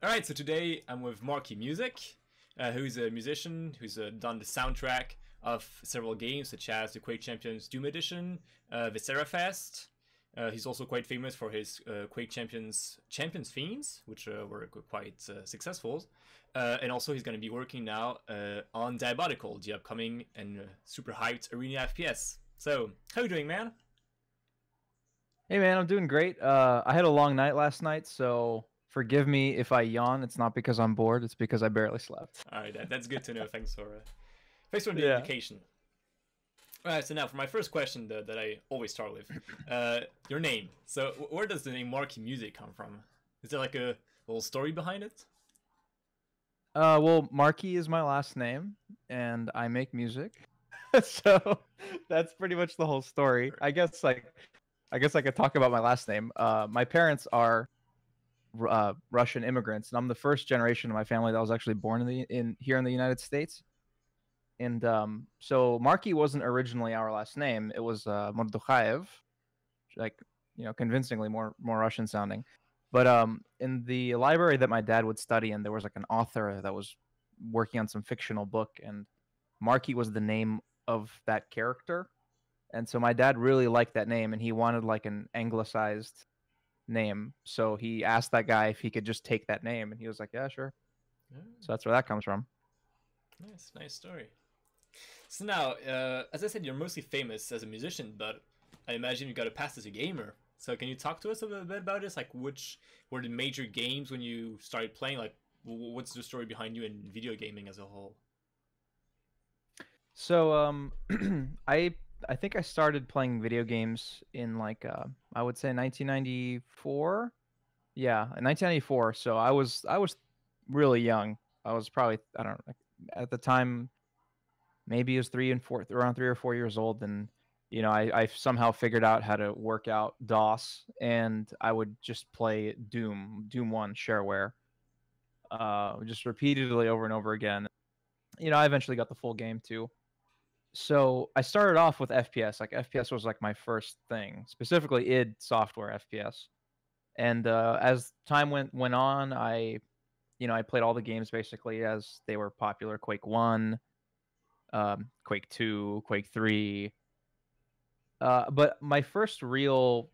Alright, so today I'm with Markie Music, who's a musician who's done the soundtrack of several games such as the Quake Champions Doom Edition, Viscera Fest. He's also quite famous for his Quake Champions themes, which were quite successful. And also he's going to be working now on Diabotical, the upcoming and super hyped arena FPS. So, how you doing, man? Hey man, I'm doing great. I had a long night last night, so forgive me if I yawn. It's not because I'm bored, it's because I barely slept. Alright, that's good to know. Thanks for the Yeah. indication. Alright, so now for my first question that I always start with, your name. So where does the name Markie Music come from? Is there like a little story behind it? Well, Marky is my last name, and I make music. So that's pretty much the whole story. I guess I could talk about my last name. My parents are Russian immigrants, and I'm the first generation of my family that was actually born in here in the United States. And so Marky wasn't originally our last name. It was Mordukhaev, like convincingly more Russian sounding. But in the library that my dad would study in, there was like an author that was working on some fictional book, and Marky was the name of that character. And so my dad really liked that name, and he wanted like an anglicized name. So he asked that guy if he could just take that name, and he was like, "Yeah, sure." Oh, So that's where that comes from. nice story. So now, as I said, you're mostly famous as a musician, but I imagine you got a past as a gamer. So can you talk to us a little bit about this? Like, which were the major games when you started playing? Like, what's the story behind you in video gaming as a whole? So I think I started playing video games in like I would say 1994. Yeah, in 1994. So I was really young. I was probably, I don't know, at the time maybe it was around 3 or 4 years old, and I somehow figured out how to work out DOS, and I would just play Doom 1 shareware, just repeatedly over and over again. I eventually got the full game too. So I started off with FPS. Like FPS was like my first thing, specifically id Software FPS. And as time went on, I played all the games basically as they were popular. Quake 1, Quake 2, Quake 3. But my first real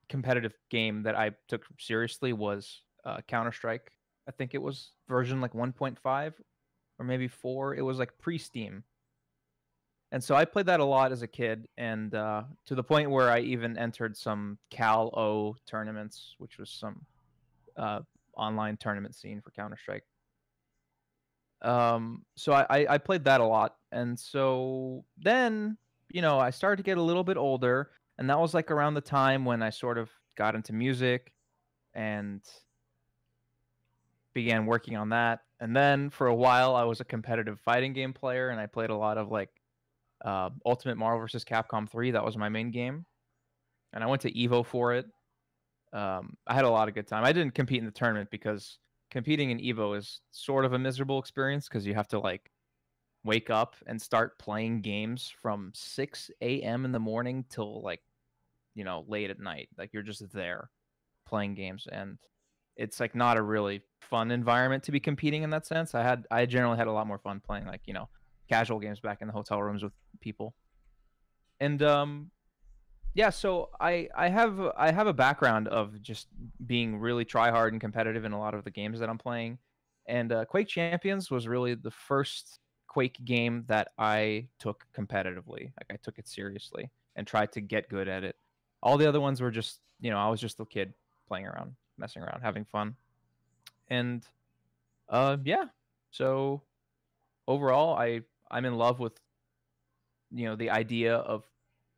competitive game that I took seriously was Counter Strike. I think it was version like 1.5 or maybe 4. It was like pre-Steam. And so I played that a lot as a kid, and to the point where I even entered some Cal O tournaments, which was some uh, online tournament scene for Counter Strike. So I played that a lot, and so then I started to get a little bit older, and that was like around the time when I sort of got into music and began working on that. And then for a while, I was a competitive fighting game player, and I played a lot of like Ultimate Marvel vs. Capcom 3. That was my main game, and I went to Evo for it. I had a lot of good time. I didn't compete in the tournament because competing in Evo is sort of a miserable experience because you have to like wake up and start playing games from 6 a.m. in the morning till like late at night. Like you're just there playing games, and it's like not a really fun environment to be competing in that sense. I generally had a lot more fun playing like casual games back in the hotel rooms with people. And yeah, so I have a background of just being really try hard and competitive in a lot of the games that I'm playing. And Quake Champions was really the first Quake game that I took competitively. Like I took it seriously and tried to get good at it. All the other ones were just, I was just a kid playing around, messing around, having fun. And yeah. So overall, I'm in love with the idea of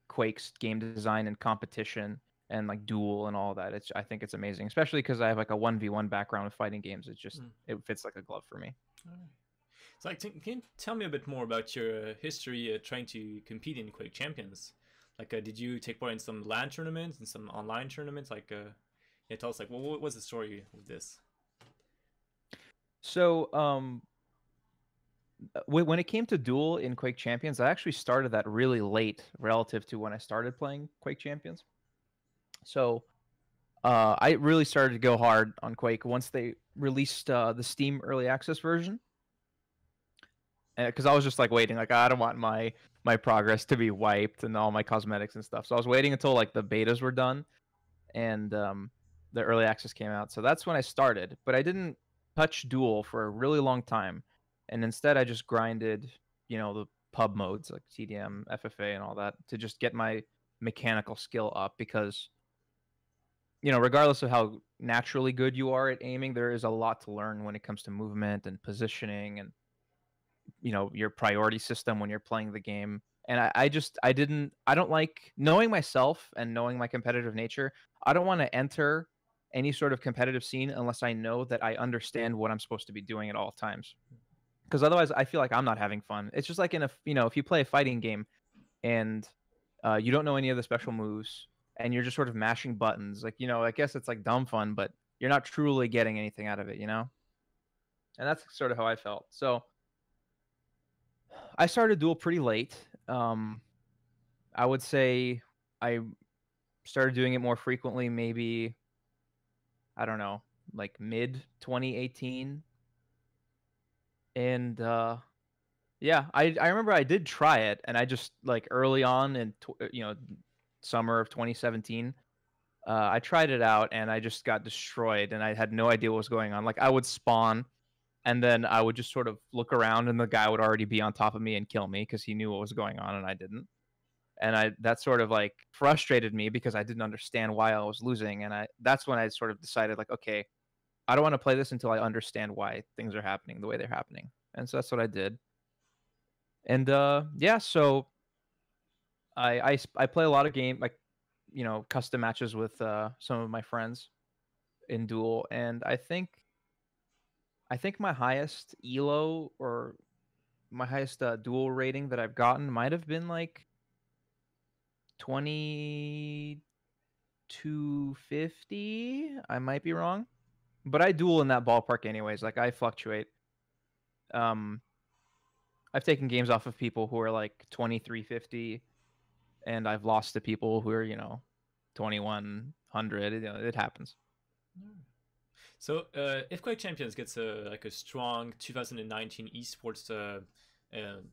Quake's game design and competition and like duel and all that. I think it's amazing, especially because I have like a 1v1 background with fighting games. Hmm. It fits like a glove for me. Alright. So, like, can you tell me a bit more about your history trying to compete in Quake Champions? Like, did you take part in some LAN tournaments and some online tournaments? Like, yeah, tell us, like, what was the story with this? So when it came to duel in Quake Champions, I actually started that really late relative to when I started playing Quake Champions. So I really started to go hard on Quake once they released the Steam early access version, because I was just like waiting, like I don't want my progress to be wiped and all my cosmetics and stuff. So I was waiting until like the betas were done and the early access came out. So that's when I started, but I didn't touch Duel for a really long time, and instead I just grinded, the pub modes like TDM, FFA, and all that to just get my mechanical skill up, because regardless of how naturally good you are at aiming, there is a lot to learn when it comes to movement and positioning and your priority system when you're playing the game. And I don't like, knowing myself and knowing my competitive nature, I don't want to enter any sort of competitive scene unless I know that I understand what I'm supposed to be doing at all times, because otherwise I feel like I'm not having fun. It's just like if you play a fighting game and you don't know any of the special moves and you're just sort of mashing buttons, like, I guess it's like dumb fun, but you're not truly getting anything out of it. And that's sort of how I felt. So I started Duel pretty late. I would say I started doing it more frequently, maybe, I don't know, like mid 2018. And yeah, I remember I did try it, and I just, like, early on in summer of 2017, I tried it out and I just got destroyed and I had no idea what was going on. Like, I would spawn and then I would just sort of look around and the guy would already be on top of me and kill me because he knew what was going on and I didn't. And that sort of like frustrated me because I didn't understand why I was losing. And that's when I sort of decided, like, okay, I don't want to play this until I understand why things are happening the way they're happening. And so that's what I did. And yeah, so I play a lot of like custom matches with some of my friends in Duel, and I think my highest elo, or my highest Duel rating that I've gotten might have been like 2250. I might be wrong, but I Duel in that ballpark anyways. Like, I fluctuate. I've taken games off of people who are like 2350, and I've lost to people who are 2100. It happens. So, if Quake Champions gets a strong 2019 esports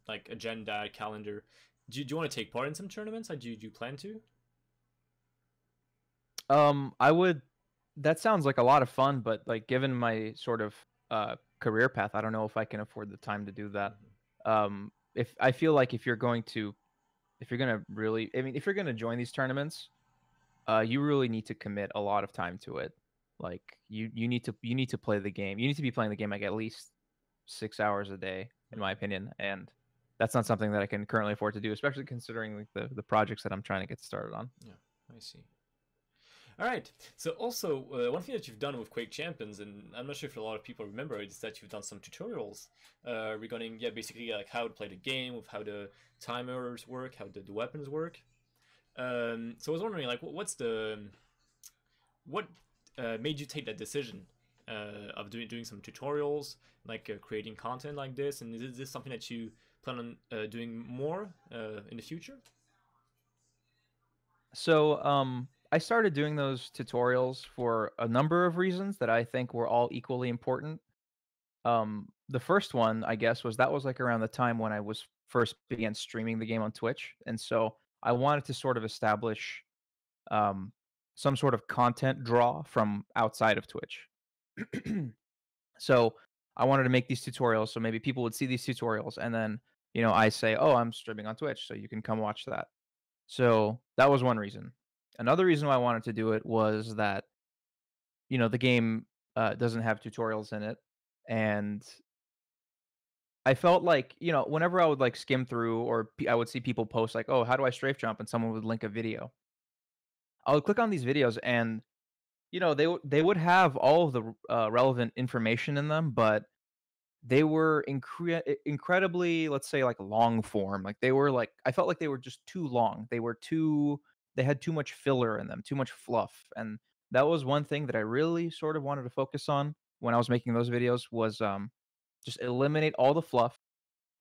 like agenda calendar, do you want to take part in some tournaments? Do you plan to? I would. That sounds like a lot of fun, but like, given my sort of career path, I don't know if I can afford the time to do that. If I feel like if you're going to really, I mean, if you're gonna join these tournaments, you really need to commit a lot of time to it. Like, you need to play the game. You need to be playing the game like at least 6 hours a day, in my opinion, and that's not something that I can currently afford to do, especially considering like the projects that I'm trying to get started on. Yeah, I see. All right. So also, one thing that you've done with Quake Champions, and I'm not sure if a lot of people remember it, is that you've done some tutorials regarding, basically like how to play the game, with how the timers work, how the weapons work. So I was wondering, like, what made you take that decision of doing some tutorials, like creating content like this, and is this something that you plan on doing more in the future? So I started doing those tutorials for a number of reasons that I think were all equally important. The first one, I guess, was like around the time when I was first began streaming the game on Twitch, and so I wanted to sort of establish some sort of content draw from outside of Twitch. So I wanted to make these tutorials so maybe people would see these tutorials and then, I say, "Oh, I'm streaming on Twitch, so you can come watch that." So that was one reason. Another reason why I wanted to do it was that, the game doesn't have tutorials in it, and I felt like, whenever I would like skim through, or I would see people post like, "Oh, how do I strafe jump?" and someone would link a video. I would click on these videos and, they would have all of the relevant information in them, but they were incredibly, let's say, like, long form. Like, they were like, I felt like they were just too long. They had too much filler in them, too much fluff. And that was one thing that I really sort of wanted to focus on when I was making those videos, was just eliminate all the fluff.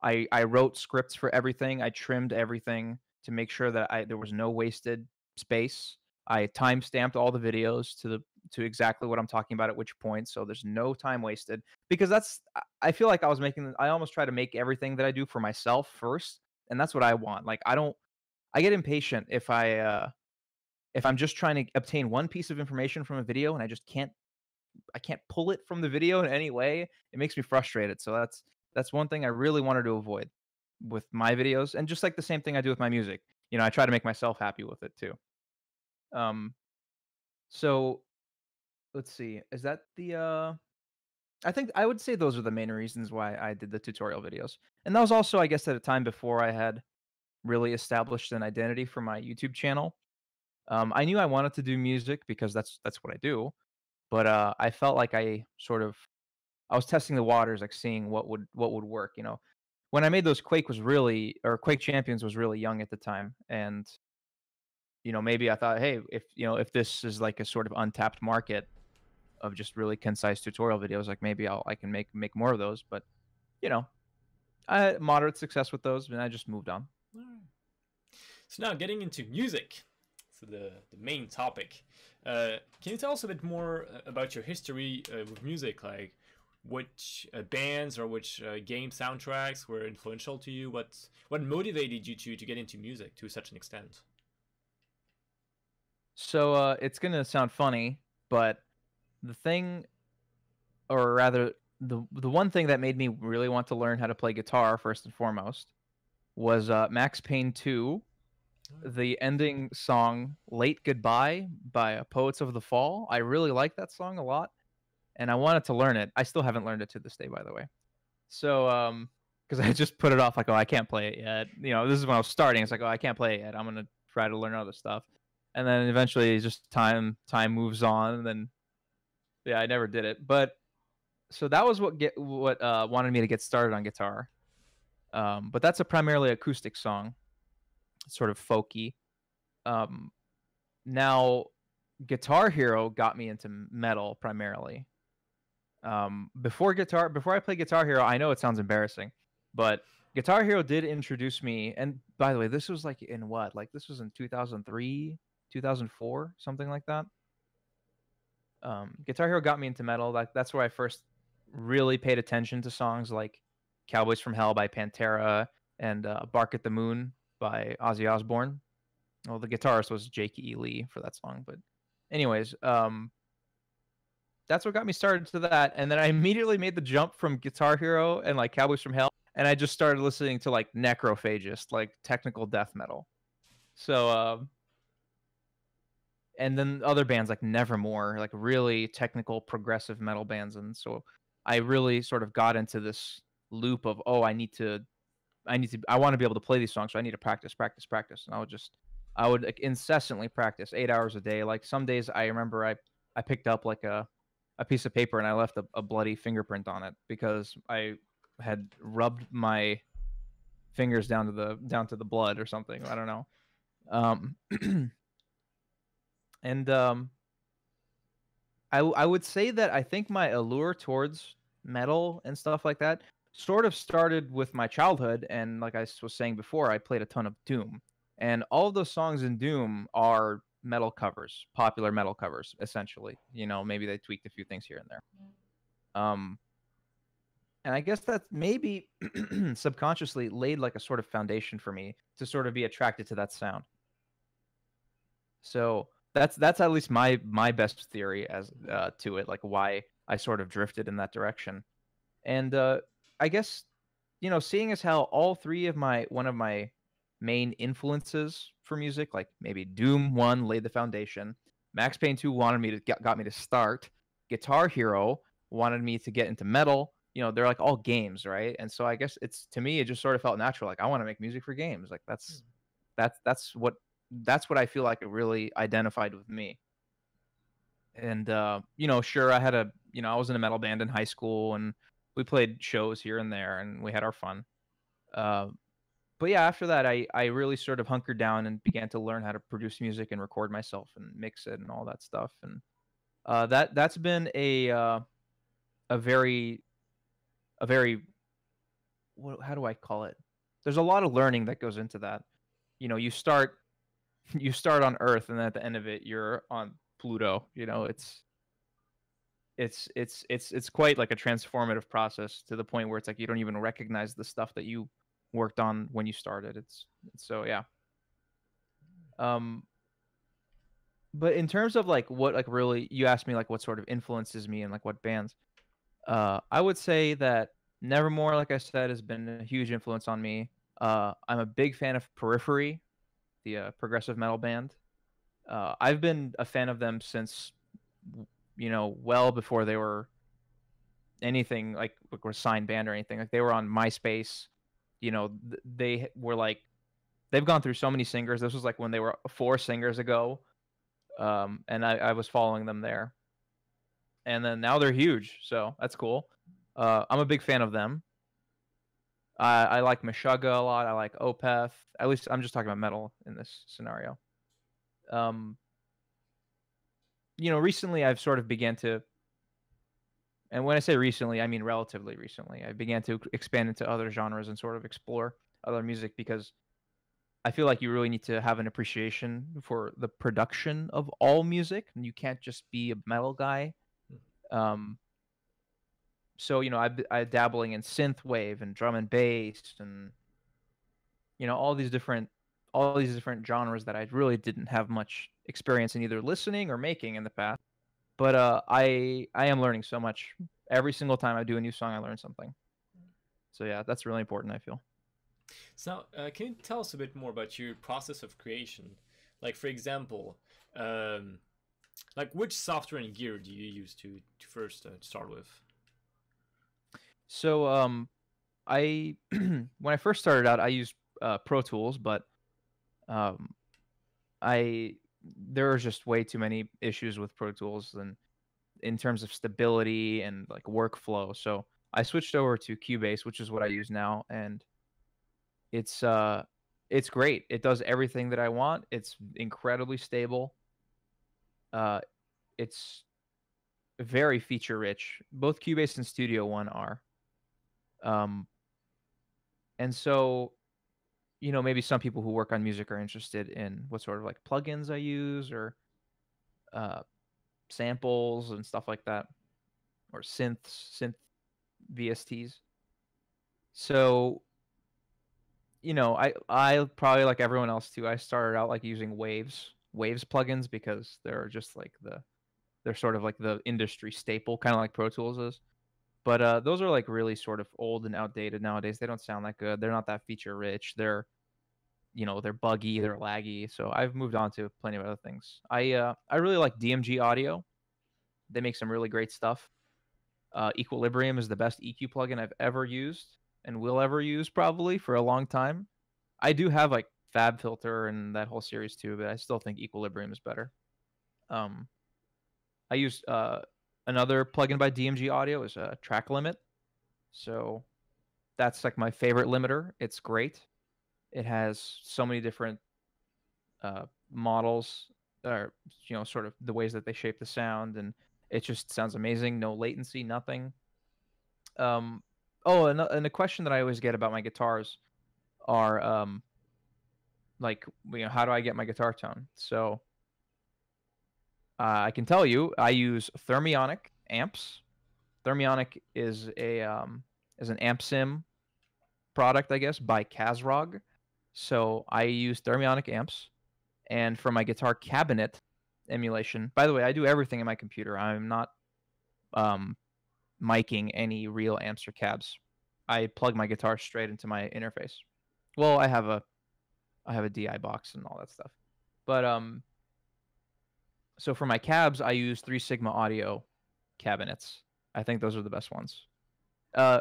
I wrote scripts for everything. I trimmed everything to make sure that there was no wasted space. I time stamped all the videos to to exactly what I'm talking about at which point, so there's no time wasted. Because I feel like I almost try to make everything that I do for myself first, and that's what I want. Like I get impatient if I'm just trying to obtain one piece of information from a video and I can't pull it from the video in any way. It makes me frustrated. So that's one thing I really wanted to avoid with my videos, and just like the same thing I do with my music. You know, I try to make myself happy with it too. Um, so let's see. Is that I think I would say those are the main reasons why I did the tutorial videos. And that was also, I guess, at a time before I had really established an identity for my YouTube channel. I knew I wanted to do music because that's what I do, but I felt like I was testing the waters, like seeing what would work. You know, when I made those Quake Champions was really young at the time, and you know maybe I thought, hey, if this is like a sort of untapped market of just really concise tutorial videos, like maybe I can make more of those. But you know, I had moderate success with those, and I just moved on. All right. So now getting into music, so the main topic. Can you tell us a bit more about your history with music? Like, which bands or which game soundtracks were influential to you? What motivated you to get into music to such an extent? So it's gonna sound funny, but the thing, or rather, the one thing that made me really want to learn how to play guitar first and foremost was Max Payne 2, the ending song "Late Goodbye" by Poets of the Fall. I really like that song a lot, and I wanted to learn it. I still haven't learned it to this day, by the way. So because I just put it off, like, oh, I can't play it yet. You know, this is when I was starting. It's like, oh, I can't play it yet. I'm gonna try to learn other stuff, and then eventually, just time moves on, and then yeah, I never did it. But so that was what wanted me to get started on guitar. But that's a primarily acoustic song, sort of folky. Um, Now, Guitar Hero got me into metal primarily. Before I played Guitar Hero, I know it sounds embarrassing, but Guitar Hero did introduce me. And by the way, this was like in what? Like this was in 2003, 2004, something like that. Guitar Hero got me into metal. That's where I first really paid attention to songs like "Cowboys from Hell" by Pantera and "Bark at the Moon" by Ozzy Osbourne. Well, the guitarist was Jake E. Lee for that song, but anyways, that's what got me started to that. And then I immediately made the jump from Guitar Hero and like Cowboys from Hell, and I just started listening to like Necrophagist, like technical death metal. So and then other bands like Nevermore, like really technical progressive metal bands. And so I really sort of got into this loop of, oh, I want to be able to play these songs, so I need to practice. And I would like, incessantly practice 8 hours a day. Like some days I remember I picked up like a piece of paper and I left a bloody fingerprint on it because I had rubbed my fingers down to the blood or something. I don't know. And I would say that I think my allure towards metal and stuff like that sort of started with my childhood. And like I was saying before, I played a ton of Doom, and all of those songs in Doom are metal covers, popular metal covers, essentially. You know, maybe they tweaked a few things here and there. And I guess that maybe subconsciously laid like a sort of foundation for me to sort of be attracted to that sound. So that's at least my best theory as to it, like why I sort of drifted in that direction. And I guess, you know, seeing as how all three of one of my main influences for music, like maybe Doom 1 laid the foundation, Max Payne 2 got me to start, Guitar Hero wanted me to get into metal. You know, they're like all games, right? And so I guess to me it just sort of felt natural. Like I want to make music for games. Like that's what I feel like it really identified with me. And you know, sure, I was in a metal band in high school, and we played shows here and there, and we had our fun. But yeah, after that, I really sort of hunkered down and began to learn how to produce music and record myself and mix it and all that stuff. And that's been a very how do I call it? There's a lot of learning that goes into that. You know, you start on Earth, and then at the end of it, you're on Pluto. You know, it's it's quite like a transformative process to the point where it's like you don't even recognize the stuff that you worked on when you started. It's so yeah. Um, but in terms of like what like really you asked me like what sort of influences me and like what bands. I would say that Nevermore, like I said, has been a huge influence on me. I'm a big fan of Periphery, the progressive metal band. I've been a fan of them since, well before they were anything like were signed band or anything. Like they were on MySpace. They were like they've gone through so many singers. This was like when they were 4 singers ago, and I was following them there, and then now they're huge. So that's cool. I'm a big fan of them. I like Meshuggah a lot. I like Opeth. At least I'm just talking about metal in this scenario. Recently I've sort of began to, and when I say recently, I mean relatively recently, I began to expand into other genres and sort of explore other music because I feel like you really need to have an appreciation for the production of all music. And you can't just be a metal guy. So I'm dabbling in synth wave and drum and bass and all these different genres that I really didn't have much experience in either listening or making in the past. But I am learning so much. Every single time I do a new song, I learn something. So yeah, that's really important, I feel. So can you tell us a bit more about your process of creation? Like, for example, like which software and gear do you use to first start with? So I when I first started out, I used Pro Tools, but there are just way too many issues with Pro Tools and in terms of stability and like workflow. So I switched over to Cubase, which is what I use now, and it's great. It does everything that I want. It's incredibly stable. It's very feature rich. Both Cubase and Studio One are. And so, maybe some people who work on music are interested in what sort of like plugins I use or samples and stuff like that, or synth VSTs. So, I probably like everyone else too. I started out like using Waves plugins because they're just like they're sort of like the industry staple, kind of like Pro Tools is. But those are like really sort of old and outdated nowadays. They don't sound that good. They're not that feature rich. They're buggy, they're laggy. So I've moved on to plenty of other things. I really like DMG Audio. They make some really great stuff. Equilibrium is the best EQ plugin I've ever used and will ever use probably for a long time. I do have like Fab Filter and that whole series too, but I still think Equilibrium is better. I use another plugin by DMG Audio is Track Limit. So that's like my favorite limiter. It's great. It has so many different models, or sort of the ways that they shape the sound, and it just sounds amazing. No latency, nothing. And a question that I always get about my guitars are like, how do I get my guitar tone? So I can tell you, I use Thermionic amps. Thermionic is an amp sim product, I guess, by Kazrog. So I use Thermionic amps, and for my guitar cabinet emulation. By the way, I do everything in my computer. I'm not miking any real amps or cabs. I plug my guitar straight into my interface. Well, I have a DI box and all that stuff. But so for my cabs, I use 3 Sigma Audio cabinets. I think those are the best ones.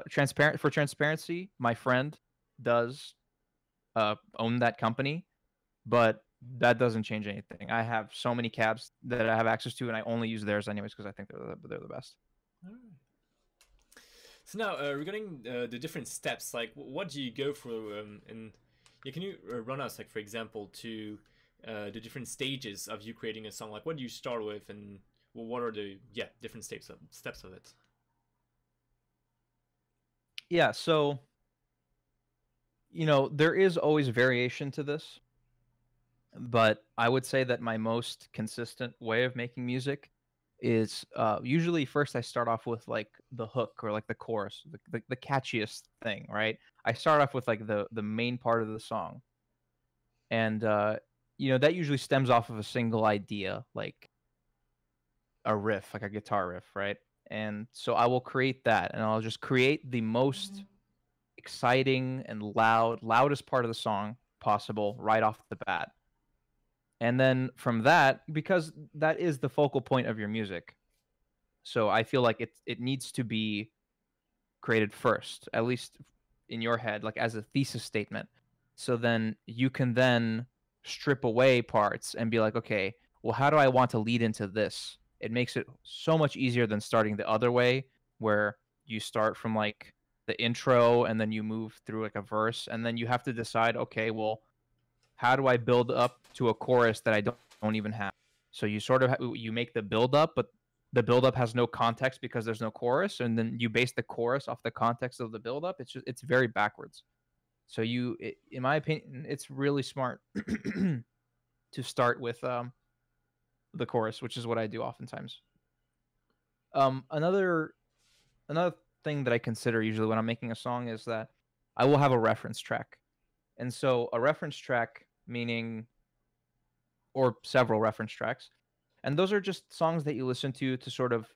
Transparency, my friend does own that company, but that doesn't change anything. I have so many cabs that I have access to, and I only use theirs anyways because I think they're the best. All right. So now, regarding the different steps, like what do you go through, and can you run us, like for example, to the different stages of you creating a song? Like, what do you start with, and what are the different steps of it? Yeah, so there is always variation to this, but I would say that my most consistent way of making music is usually first I start off with like the hook or like the chorus, the catchiest thing, right? I start off with like the main part of the song, and that usually stems off of a single idea, like a riff, like a guitar riff, right? And so I will create that, and I'll just create the most exciting and loudest part of the song possible right off the bat. And then from that, because that is the focal point of your music, so I feel like it needs to be created first, at least in your head, like as a thesis statement. So then you can then strip away parts and be like, okay, well, how do I want to lead into this? It makes it so much easier than starting the other way, where you start from like the intro and then you move through like a verse, and then you have to decide, okay, well, how do I build up to a chorus that I don't even have? So you sort of you make the build up, but the build up has no context because there's no chorus, and then you base the chorus off the context of the build up. It's very backwards. So in my opinion, it's really smart to start with the chorus, which is what I do oftentimes. Another thing that I consider usually when I'm making a song is that I will have a reference track. And so a reference track meaning, or several reference tracks, and those are just songs that you listen to sort of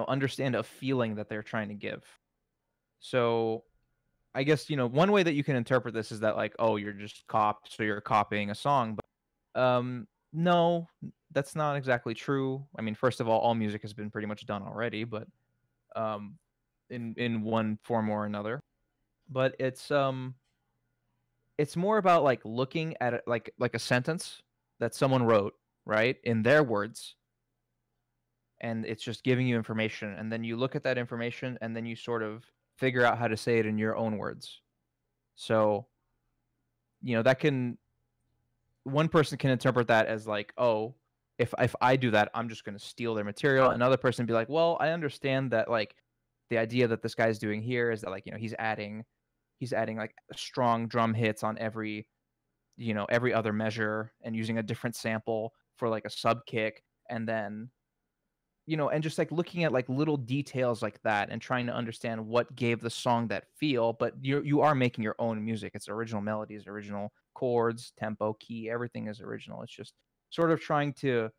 understand a feeling that they're trying to give. So I guess one way that you can interpret this is that like, oh, you're copying a song, but no, that's not exactly true. I mean, first of all music has been pretty much done already, but um in one form or another. But it's more about like looking at it like a sentence that someone wrote, right, in their words, and it's just giving you information, and then you look at that information and then you sort of figure out how to say it in your own words. So that can one person can interpret that as like, oh, if I do that, I'm just going to steal their material. Another person be like, well, I understand that, like, the idea that this guy's doing here is that, like, he's adding like strong drum hits on every other measure, and using a different sample for like a sub kick, and then and just like looking at like little details like that and trying to understand what gave the song that feel. But you are making your own music. It's original melodies, original chords, tempo, key, everything is original. It's just sort of trying to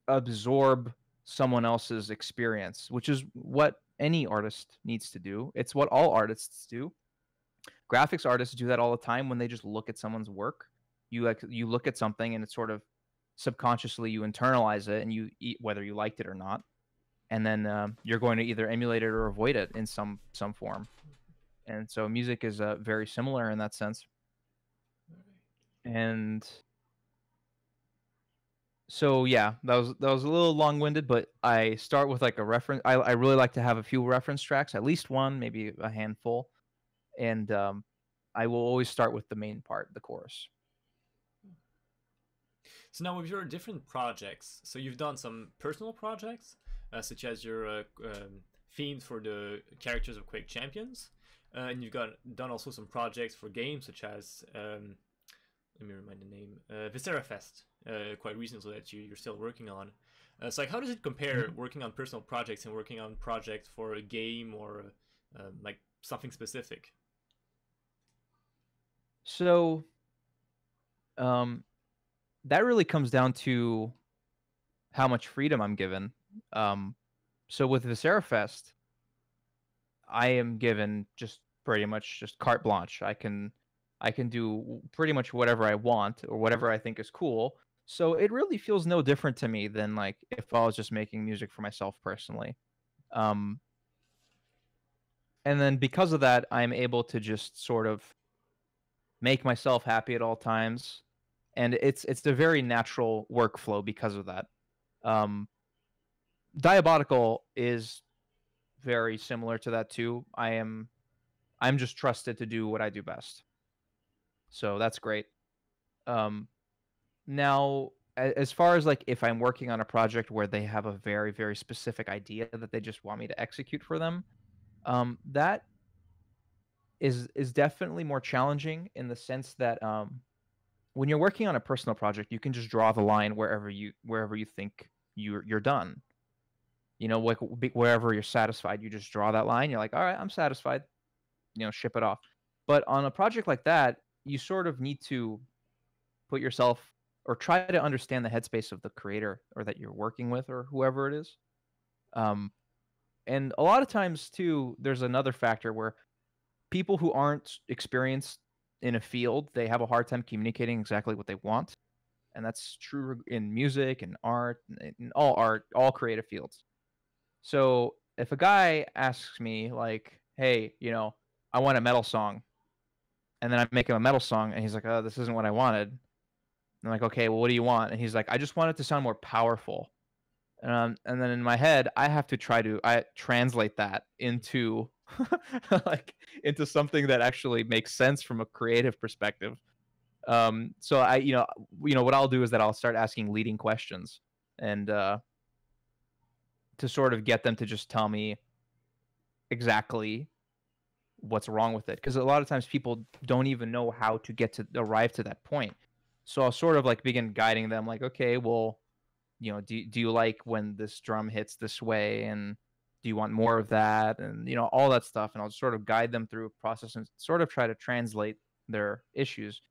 absorb someone else's experience, which is what any artist needs to do. It's what all artists do. Graphics artists do that all the time when they just look at someone's work. You look at something and it's sort of subconsciously you internalize it, and you eat whether you liked it or not, and then you're going to either emulate it or avoid it in some form. And so music is very similar in that sense. And so yeah, that was a little long-winded, but I start with like a reference. I really like to have a few reference tracks, at least one, maybe a handful, and I will always start with the main part, the chorus. So now with your different projects, so you've done some personal projects, such as your themes for the characters of Quake Champions, and you've done also some projects for games such as let me remind the name, Viscera Fest, quite recently that you're still working on. So like, how does it compare working on personal projects and working on projects for a game or like something specific? So that really comes down to how much freedom I'm given. So with Viscera Fest, I am given just pretty much just carte blanche. I can do pretty much whatever I want or whatever I think is cool. So it really feels no different to me than like if I was just making music for myself personally. And then because of that, I'm able to just sort of make myself happy at all times, and it's a very natural workflow because of that. Diabotical is very similar to that too. I'm just trusted to do what I do best, so that's great. Now, as far as like if I'm working on a project where they have a very very specific idea that they just want me to execute for them, that is definitely more challenging in the sense that when you're working on a personal project, you can just draw the line wherever you think you're done. You know, like wherever you're satisfied, you just draw that line. You're like, all right, I'm satisfied. You know, ship it off. But on a project like that, you sort of need to put yourself or try to understand the headspace of the creator or that you're working with or whoever it is. And a lot of times too, there's another factor where people who aren't experienced in a field, they have a hard time communicating exactly what they want. And that's true in music and art, in all creative fields. So if a guy asks me like, hey, you know, I want a metal song, and then I make him a metal song, and he's like, oh, this isn't what I wanted. And I'm like, okay, well, what do you want? And he's like, I just want it to sound more powerful. And then in my head, I have to I translate that into like into something that actually makes sense from a creative perspective. So what I'll do is that I'll start asking leading questions and to sort of get them to just tell me exactly what's wrong with it, because a lot of times people don't even know how to arrive to that point. So I'll sort of like begin guiding them, like, okay, well, you know, do you like when this drum hits this way, and do you want more of that, and you know, all that stuff. And I'll sort of guide them through a process and sort of try to translate their issues.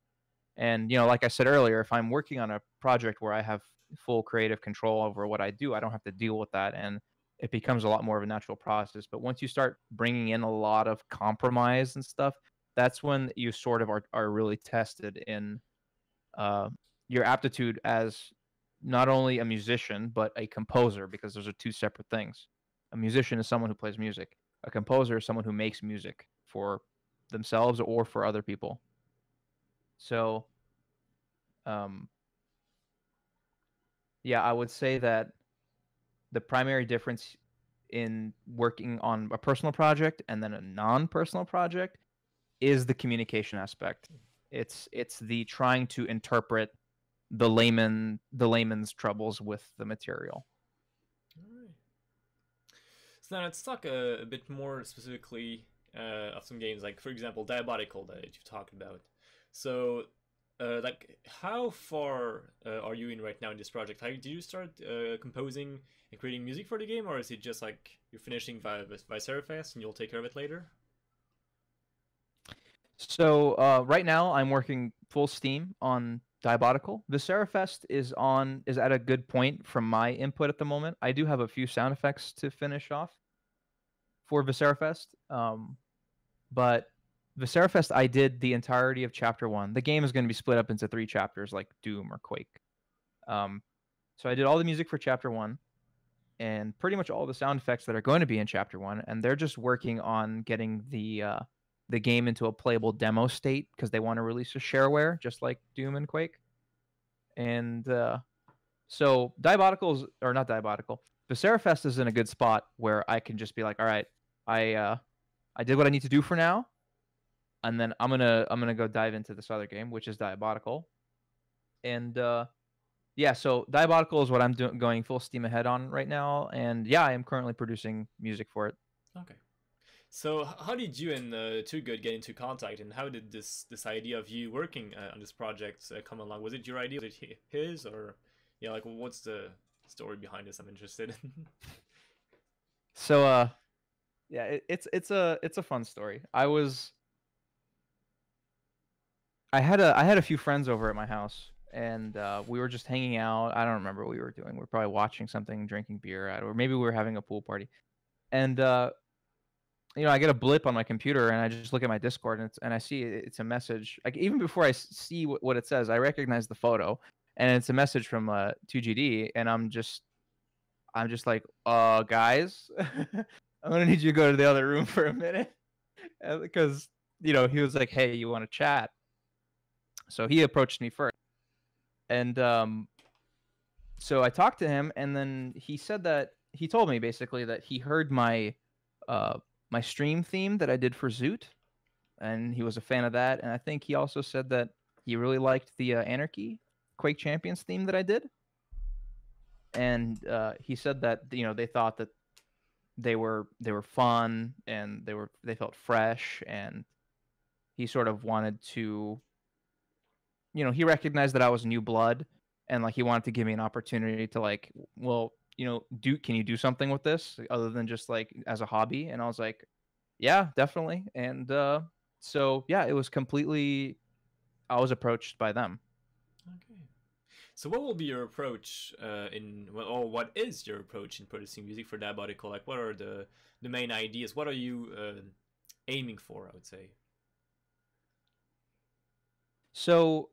And you know, like I said earlier, if I'm working on a project where I have full creative control over what I do, I don't have to deal with that, and it becomes a lot more of a natural process. But once you start bringing in a lot of compromise and stuff, that's when you sort of are really tested in your aptitude as not only a musician but a composer, because those are two separate things. A musician is someone who plays music. A composer is someone who makes music for themselves or for other people. So, yeah, I would say that the primary difference in working on a personal project and then a non-personal project is the communication aspect. It's the trying to interpret the layman's troubles with the material. All right. So now let's talk a bit more specifically of some games, like for example Diabotical that you've talked about. So like how far are you in right now in this project? How do you start composing and creating music for the game, or is it just like you're finishing Vicerafest and you'll take care of it later? So right now I'm working full steam on Diabotical. Vicerafest is at a good point from my input at the moment. I do have a few sound effects to finish off for Vicerafest, but Vicerafest, I did the entirety of Chapter 1. The game is going to be split up into 3 chapters, like Doom or Quake. So I did all the music for Chapter 1, and pretty much all the sound effects that are going to be in Chapter 1, and they're just working on getting the game into a playable demo state, because they want to release a shareware, just like Doom and Quake. And so Diabotical's, or not Diabotical, Vicerafest is in a good spot where I can just be like, all right, I did what I need to do for now, and then I'm gonna go dive into this other game, which is Diabotical. And yeah, so Diabotical is what I'm going full steam ahead on right now, and yeah, I am currently producing music for it. Okay. So how did you and Too Good get into contact, and how did this idea of you working on this project come along? Was it your idea? Was it his, or yeah, like what's the story behind this? I'm interested. So yeah, it's a fun story. I had a few friends over at my house, and we were just hanging out. I don't remember what we were doing. We were probably watching something, drinking beer, or maybe we were having a pool party. And you know, I get a blip on my computer, and I just look at my Discord, and I see it's a message. Like even before I see what it says, I recognize the photo, and it's a message from 2GD, and I'm just like, guys, I'm gonna need you to go to the other room for a minute, because you know, he was like, hey, you want to chat? So he approached me first, and so I talked to him, and then he told me basically that he heard my my stream theme that I did for Zoot, and he was a fan of that. And I think he also said that he really liked the Anarchy Quake Champions theme that I did. And he said that, you know, they thought that they were fun, and they felt fresh, and he sort of wanted to, you know, he recognized that I was new blood, and like he wanted to give me an opportunity to like, well, can you do something with this other than just like as a hobby? And I was like, yeah, definitely. And so yeah, it was completely. I was approached by them. Okay. So what will be your approach or what is your approach in producing music for Diabotical? Like, what are the main ideas? What are you aiming for, I would say? So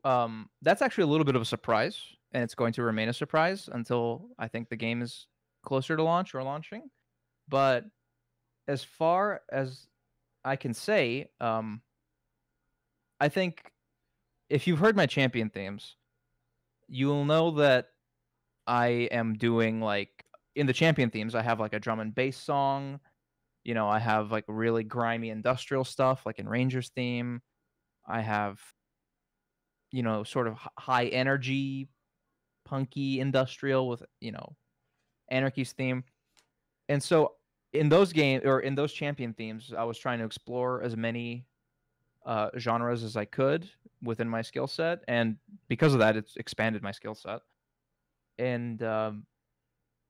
that's actually a little bit of a surprise, and it's going to remain a surprise until I think the game is closer to launch or launching. But as far as I can say, I think if you've heard my champion themes, you'll know that I am doing like in the champion themes, I have like a drum and bass song. I have like really grimy industrial stuff like in Ranger's theme. I have, sort of high energy, punky industrial with, Anarchy's theme. And so in those games or in those champion themes, I was trying to explore as many genres as I could within my skill set. And because of that, it's expanded my skill set. And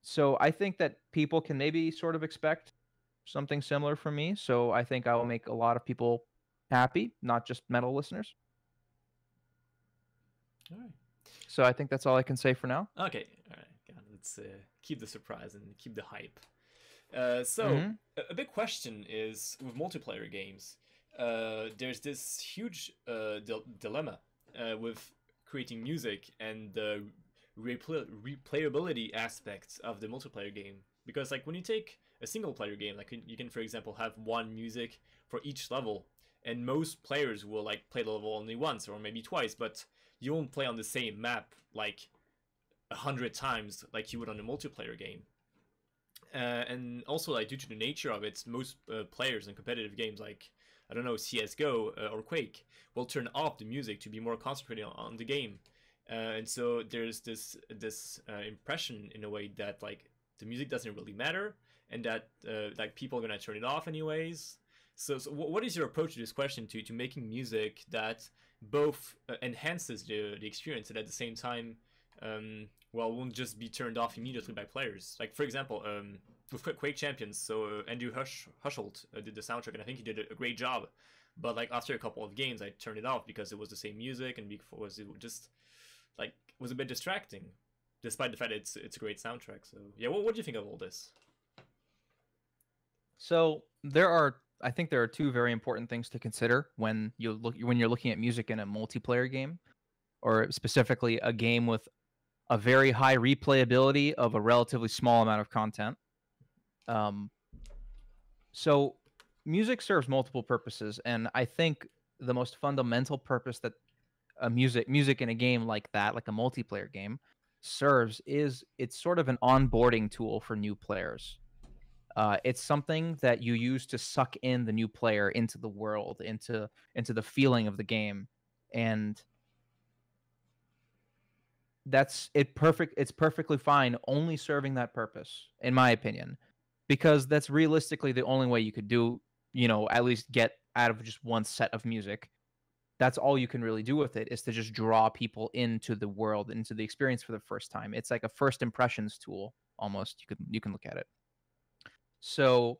so I think that people can maybe sort of expect something similar from me. So I think I will make a lot of people happy, not just metal listeners. All right. So I think that's all I can say for now. Okay. All right. Let's keep the surprise and keep the hype. A big question is with multiplayer games. There's this huge dilemma with creating music and the replayability aspects of the multiplayer game. Because like when you take a single player game, like you can for example have one music for each level, and most players will like play the level only once or maybe twice, but you won't play on the same map like 100 times like you would on a multiplayer game. And also like due to the nature of it, most players in competitive games like I don't know CS:GO or Quake will turn off the music to be more concentrated on the game. And so there's this impression in a way that like the music doesn't really matter, and that like people are gonna turn it off anyways. So what is your approach to this question to making music that both enhances the experience and at the same time won't just be turned off immediately by players? Like for example, with Quake Champions, so Andrew Hushholt did the soundtrack, and I think he did a great job. But like after a couple of games, I turned it off because it was the same music, and because it just like was a bit distracting, despite the fact it's a great soundtrack. So yeah, what do you think of all this? So I think there are two very important things to consider when you're looking at music in a multiplayer game, or specifically a game with a very high replayability of a relatively small amount of content. So music serves multiple purposes, and I think the most fundamental purpose that music in a game like that, like a multiplayer game, serves is it's sort of an onboarding tool for new players. It's something that you use to suck in the new player into the world, into the feeling of the game, and it's perfectly fine only serving that purpose, in my opinion, because that's realistically the only way you could do, at least get out of just one set of music. That's all you can really do with it, is to just draw people into the world, into the experience for the first time. It's like a first impressions tool almost. You can look at it. So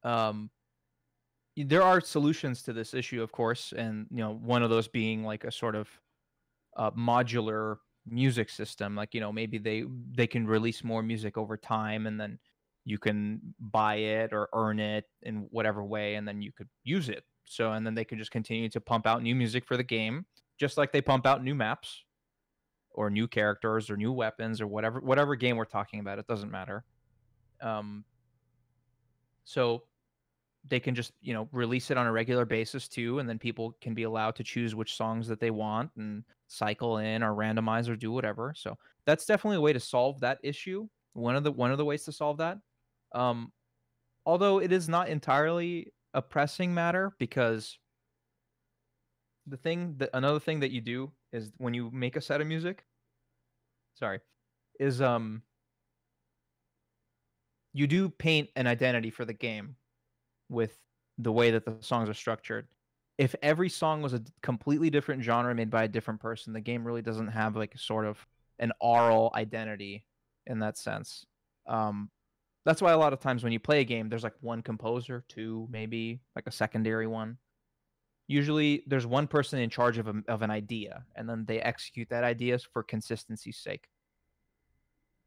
there are solutions to this issue, of course, and one of those being like a sort of modular music system. Like maybe they can release more music over time, and then you can buy it or earn it in whatever way, and then you could use it. So and then they could just continue to pump out new music for the game, just like they pump out new maps or new characters or new weapons or whatever game we're talking about. It doesn't matter. So they can just release it on a regular basis too, and then people can be allowed to choose which songs that they want and cycle in or randomize or do whatever. So that's definitely a way to solve that issue. One of the ways to solve that. Although it is not entirely a pressing matter, because another thing that you do is when you make a set of music, is you do paint an identity for the game with the way that the songs are structured. If every song was a completely different genre made by a different person, the game really doesn't have like sort of an aural identity in that sense. That's why a lot of times when you play a game, there's like one composer, two, maybe like a secondary one. Usually there's one person in charge of an idea, and then they execute that idea for consistency's sake.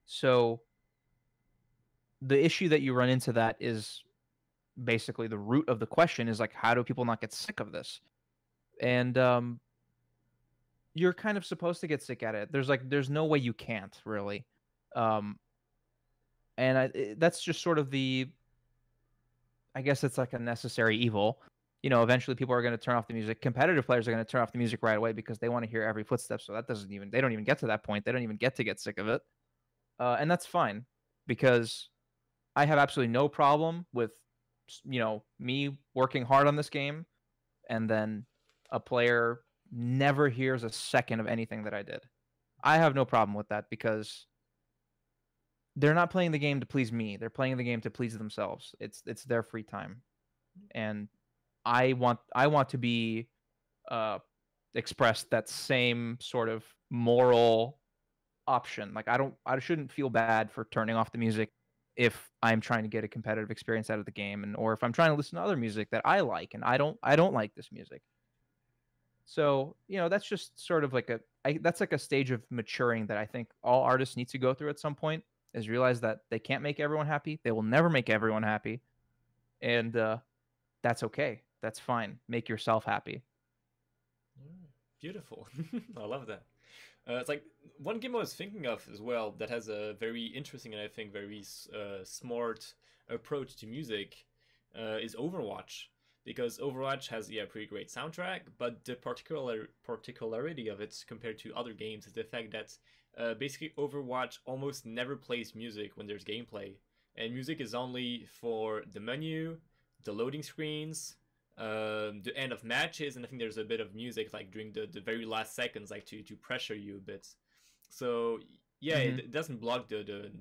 So the issue that you run into that is basically the root of the question is like, how do people not get sick of this? And you're kind of supposed to get sick at it. There's no way you can't really. And that's just sort of I guess it's like a necessary evil. You know, eventually people are going to turn off the music. Competitive players are going to turn off the music right away because they want to hear every footstep. So they don't even get to that point. They don't even get to get sick of it. And that's fine because I have absolutely no problem with, you know, me working hard on this game and then a player never hears a second of anything that I did. I have no problem with that because they're not playing the game to please me. They're playing the game to please themselves. It's their free time. And I want to be expressed that same sort of moral option. Like I shouldn't feel bad for turning off the music if I'm trying to get a competitive experience out of the game, and or if I'm trying to listen to other music that I like and I don't like this music. So, you know, that's just sort of like that's like a stage of maturing that I think all artists need to go through at some point, is realize that they can't make everyone happy. They will never make everyone happy. And that's okay. That's fine. Make yourself happy. Beautiful. I love that. It's like one game I was thinking of as well that has a very interesting and I think very smart approach to music is Overwatch. Because Overwatch has a pretty great soundtrack, but the particularity of it compared to other games is the fact that basically Overwatch almost never plays music when there's gameplay. And music is only for the menu, the loading screens, the end of matches, and I think there's a bit of music like during the very last seconds, like to pressure you a bit. So yeah, it doesn't block the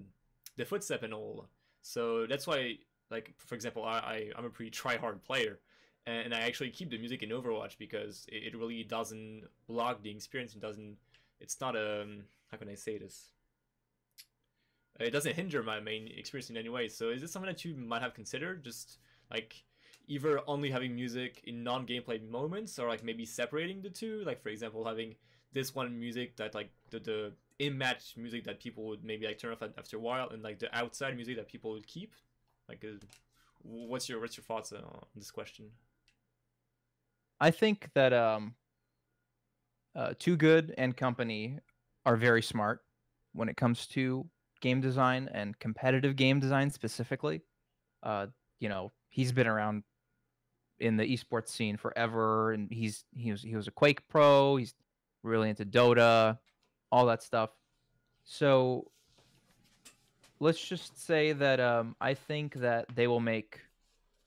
footstep and all. So that's why, like for example, I'm a pretty try-hard player, and I actually keep the music in Overwatch because it really doesn't block the experience. It's not how can I say this? It doesn't hinder my main experience in any way. So is this something that you might have considered? Just like either only having music in non-gameplay moments, or like maybe separating the two. Like for example, having this one music that like the in-match music that people would maybe like turn off after a while, and like the outside music that people would keep. Like, what's your thoughts on this question? I think that Too Good and company are very smart when it comes to game design and competitive game design specifically. You know, he's been around in the esports scene forever, and he was a Quake pro. He's really into Dota, all that stuff. So let's just say that I think that they will make,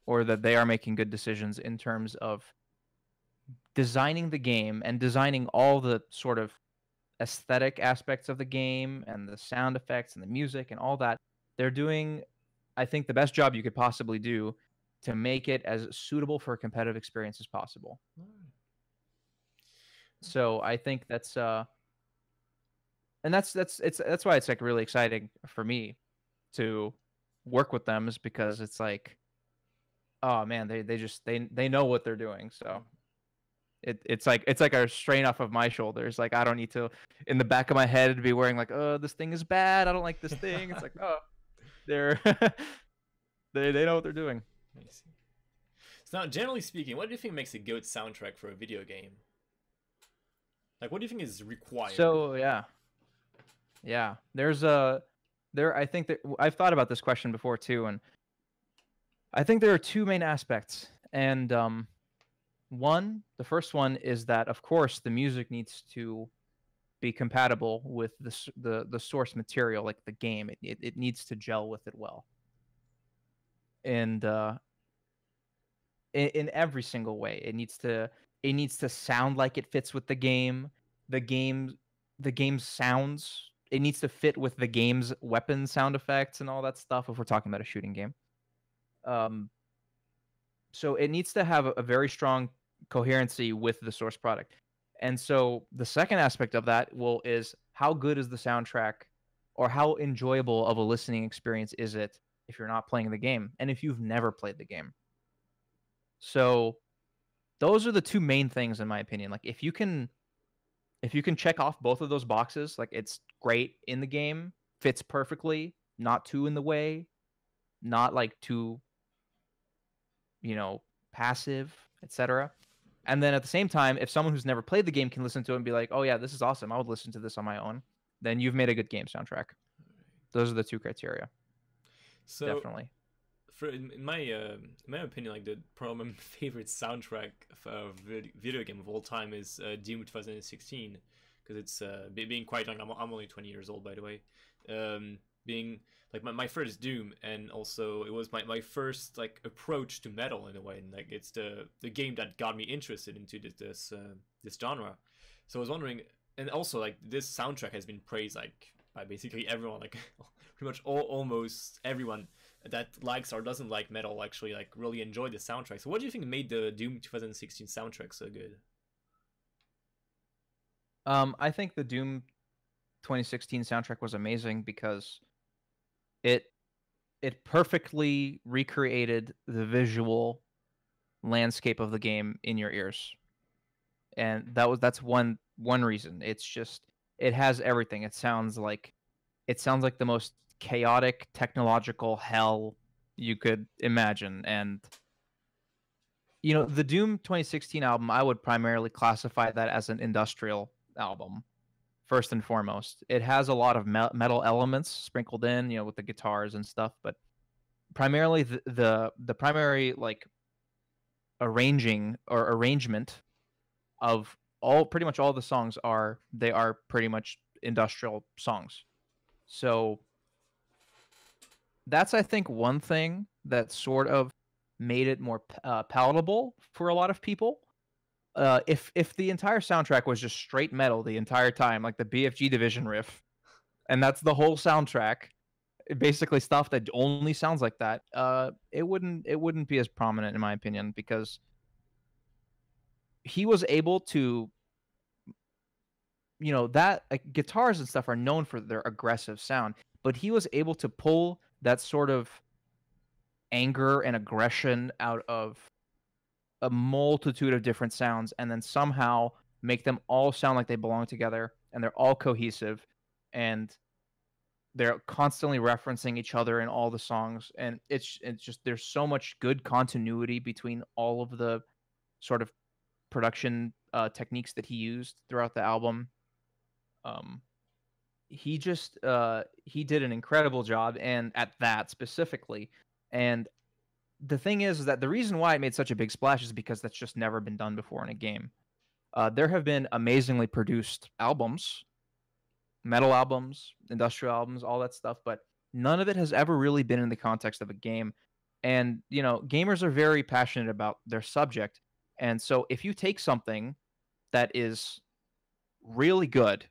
or that they are making good decisions in terms of designing the game and designing all the sort of aesthetic aspects of the game and the sound effects and the music and all that. They're doing, I think, the best job you could possibly do to make it as suitable for a competitive experience as possible. So I think that's and that's why it's like really exciting for me to work with them, is because it's like, oh man, they know what they're doing. So it's like a strain off of my shoulders. Like I don't need to, in the back of my head, be worrying like, oh, this thing is bad, I don't like this thing. It's like, oh, they're they know what they're doing. I see. So now, generally speaking, what do you think makes a good soundtrack for a video game? Like, what do you think is required? So yeah, I think that I've thought about this question before too, and I think there are two main aspects. And the first one is that, of course, the music needs to be compatible with the source material, like the game. It needs to gel with it well. And in every single way, it needs to sound like it fits with the game. The game's sounds, it needs to fit with the game's weapon sound effects and all that stuff, if we're talking about a shooting game. So it needs to have a very strong coherency with the source product. And so the second aspect of that is how good is the soundtrack, or how enjoyable of a listening experience is it if you're not playing the game, and if you've never played the game. So those are the two main things in my opinion. Like if you can check off both of those boxes, like it's great in the game, fits perfectly, not too in the way, not like too, passive, etc. And then at the same time, if someone who's never played the game can listen to it and be like, "Oh yeah, this is awesome. I would listen to this on my own." Then you've made a good game soundtrack. Those are the two criteria. So Definitely. for in my opinion, like the probably my favorite soundtrack of a video game of all time is Doom 2016, because it's being quite young. I'm only 20 years old, by the way. Being like my first Doom, and also it was my first like approach to metal in a way, and like it's the game that got me interested into this genre. So I was wondering, and also like this soundtrack has been praised like by basically everyone, like pretty much almost everyone that likes or doesn't like metal actually like really enjoyed the soundtrack. So what do you think made the Doom 2016 soundtrack so good? I think the Doom 2016 soundtrack was amazing because it perfectly recreated the visual landscape of the game in your ears. And that's one reason. It's just, it has everything. It sounds like the most chaotic technological hell you could imagine. And the Doom 2016 album, I would primarily classify that as an industrial album. First and foremost, it has a lot of metal elements sprinkled in, with the guitars and stuff, but primarily the primary like arrangement of pretty much all the songs are pretty much industrial songs. So that's, I think, one thing that sort of made it more palatable for a lot of people. If the entire soundtrack was just straight metal the entire time, like the BFG Division riff, and that's the whole soundtrack, basically stuff that only sounds like that, it wouldn't be as prominent in my opinion, because he was able to, that guitars and stuff are known for their aggressive sound, but he was able to pull that sort of anger and aggression out of a multitude of different sounds, and then somehow make them all sound like they belong together, and they're all cohesive, and they're constantly referencing each other in all the songs. And it's just, there's so much good continuity between all of the sort of production techniques that he used throughout the album. He just he did an incredible job, and at that specifically. And the thing is that the reason why it made such a big splash is because that's just never been done before in a game. There have been amazingly produced albums, metal albums, industrial albums, all that stuff, but none of it has ever really been in the context of a game. And, gamers are very passionate about their subject. And so if you take something that is really good,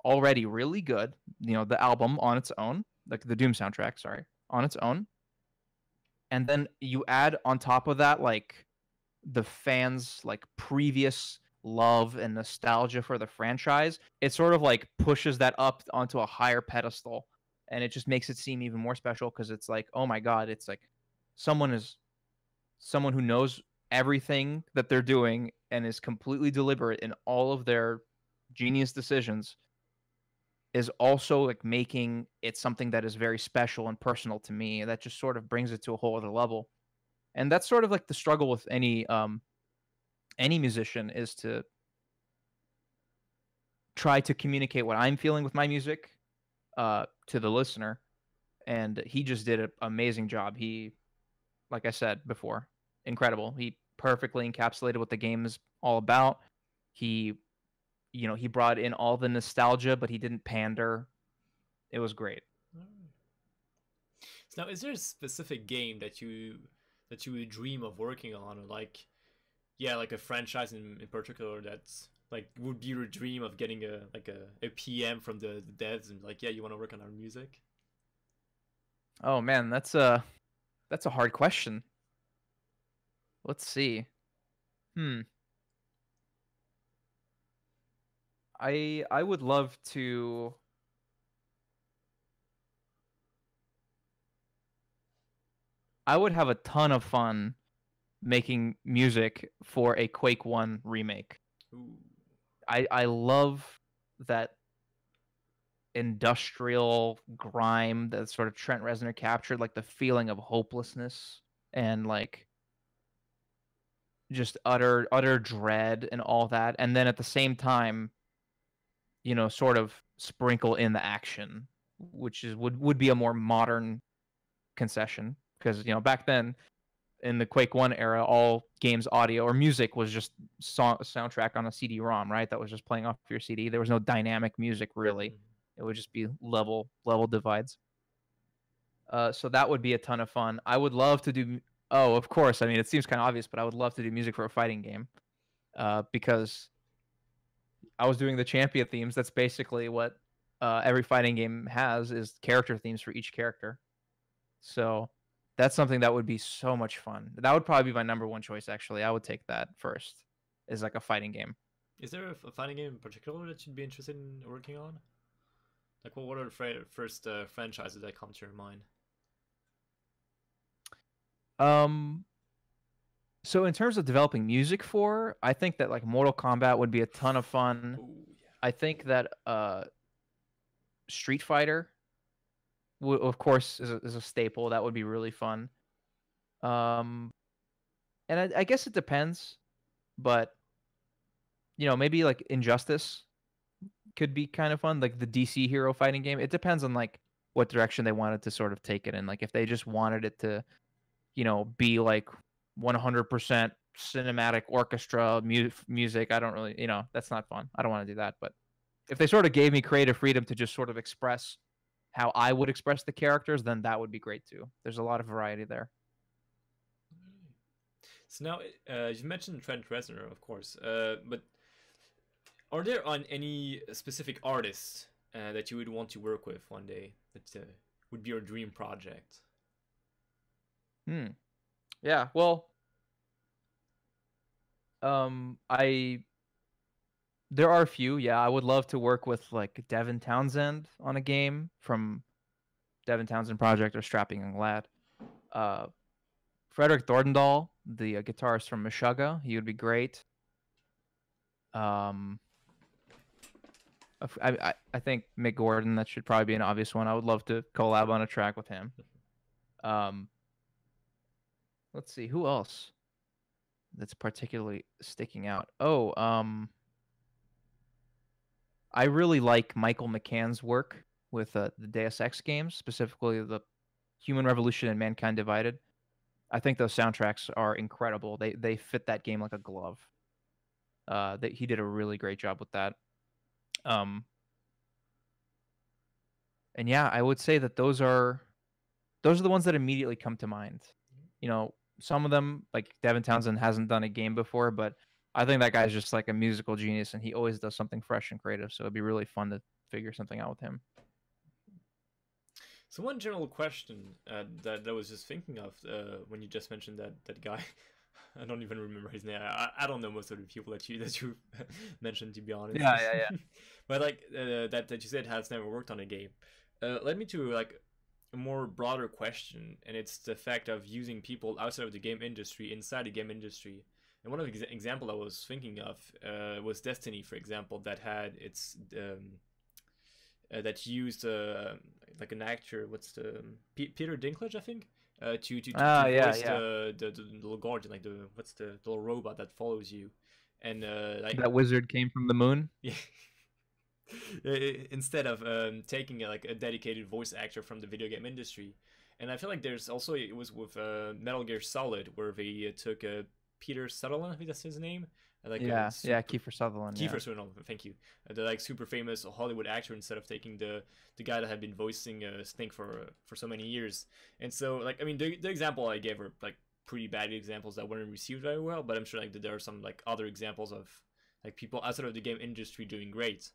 already really good, the album on its own, like the Doom soundtrack, sorry, on its own, and then you add on top of that like the fans' like previous love and nostalgia for the franchise, it sort of like pushes that up onto a higher pedestal, and it just makes it seem even more special, because it's like, oh my god, it's like someone who knows everything that they're doing and is completely deliberate in all of their genius decisions, is also like making it something that is very special and personal to me. That just sort of brings it to a whole other level. And that's sort of like the struggle with any musician, is to try to communicate what I'm feeling with my music to the listener. And he just did an amazing job. He, like I said before, incredible. He perfectly encapsulated what the game is all about. He brought in all the nostalgia, but he didn't pander. It was great. So now, is there a specific game that you would dream of working on, or like, yeah, like a franchise in particular that's like would be your dream of getting a PM from the devs and like, yeah, you want to work on our music? Oh man, that's a hard question. Let's see. I would love to. I would have a ton of fun making music for a Quake 1 remake. Ooh. I love that industrial grime that sort of Trent Reznor captured, like the feeling of hopelessness and like just utter dread and all that. And then at the same time, you know, sort of sprinkle in the action, which is would be a more modern concession. Because, you know, back then in the Quake 1 era, all games audio or music was just soundtrack on a CD-ROM, right? That was just playing off your CD. There was no dynamic music really. It would just be level divides. So that would be a ton of fun. I would love to do. Oh, of course. I mean, it seems kind of obvious, but I would love to do music for a fighting game, because I was doing the champion themes. That's basically what every fighting game has, is character themes for each character. So that's something that would be so much fun. That would probably be my number one choice, actually. I would take that first, is like a fighting game. Is there a fighting game in particular that you'd be interested in working on? Like, what are the first franchises that come to your mind? So in terms of developing music for, I think that like Mortal Kombat would be a ton of fun. Ooh, yeah. I think that Street Fighter, of course, is a staple. That would be really fun. And I guess it depends, but you know, maybe like Injustice could be kind of fun, like the DC hero fighting game. It depends on like what direction they wanted to sort of take it in. Like if they just wanted it to, you know, be like 100% cinematic orchestra music, I don't really, you know, that's not fun. I don't want to do that. But if they sort of gave me creative freedom to just sort of express how I would express the characters, then that would be great too. There's a lot of variety there. So now, you mentioned Trent Reznor, of course, but are there any specific artists that you would want to work with one day that would be your dream project? Yeah, well, there are a few. Yeah, I would love to work with like Devin Townsend on a game from Devin Townsend Project or Strapping Young Lad. Frederick Dordendahl, the guitarist from Meshuggah, he would be great. I think Mick Gordon, that should probably be an obvious one. I would love to collab on a track with him. Let's see, who else that's particularly sticking out? Oh, I really like Michael McCann's work with the Deus Ex games, specifically the Human Revolution and Mankind Divided. I think those soundtracks are incredible. They fit that game like a glove. He did a really great job with that. And yeah, I would say that those are the ones that immediately come to mind. You know, some of them, like Devin Townsend, hasn't done a game before, but I think that guy's just like a musical genius, and he always does something fresh and creative. So it'd be really fun to figure something out with him. So one general question that I was just thinking of when you just mentioned that guy, I don't even remember his name. I don't know most of the people that you mentioned, to be honest. Yeah. But like that you said has never worked on a game. Led me to like a more broader question, and it's the fact of using people outside of the game industry inside the game industry. And one of the example I was thinking of was Destiny, for example, that had its that used like an actor. What's the Peter Dinklage, I think, to voice the little guardian, like what's the little robot that follows you, and like that wizard came from the moon. Yeah. Instead of taking like a dedicated voice actor from the video game industry. And I feel like there's also, it was with Metal Gear Solid, where they took Peter Sutherland, I think that's his name. Like Kiefer Sutherland. Kiefer Sutherland, thank you. The like super famous Hollywood actor, instead of taking the guy that had been voicing Snake for so many years. And so, like, I mean, the example I gave were like pretty bad examples that weren't received very well, but I'm sure like there are some like other examples of like people outside of the game industry doing great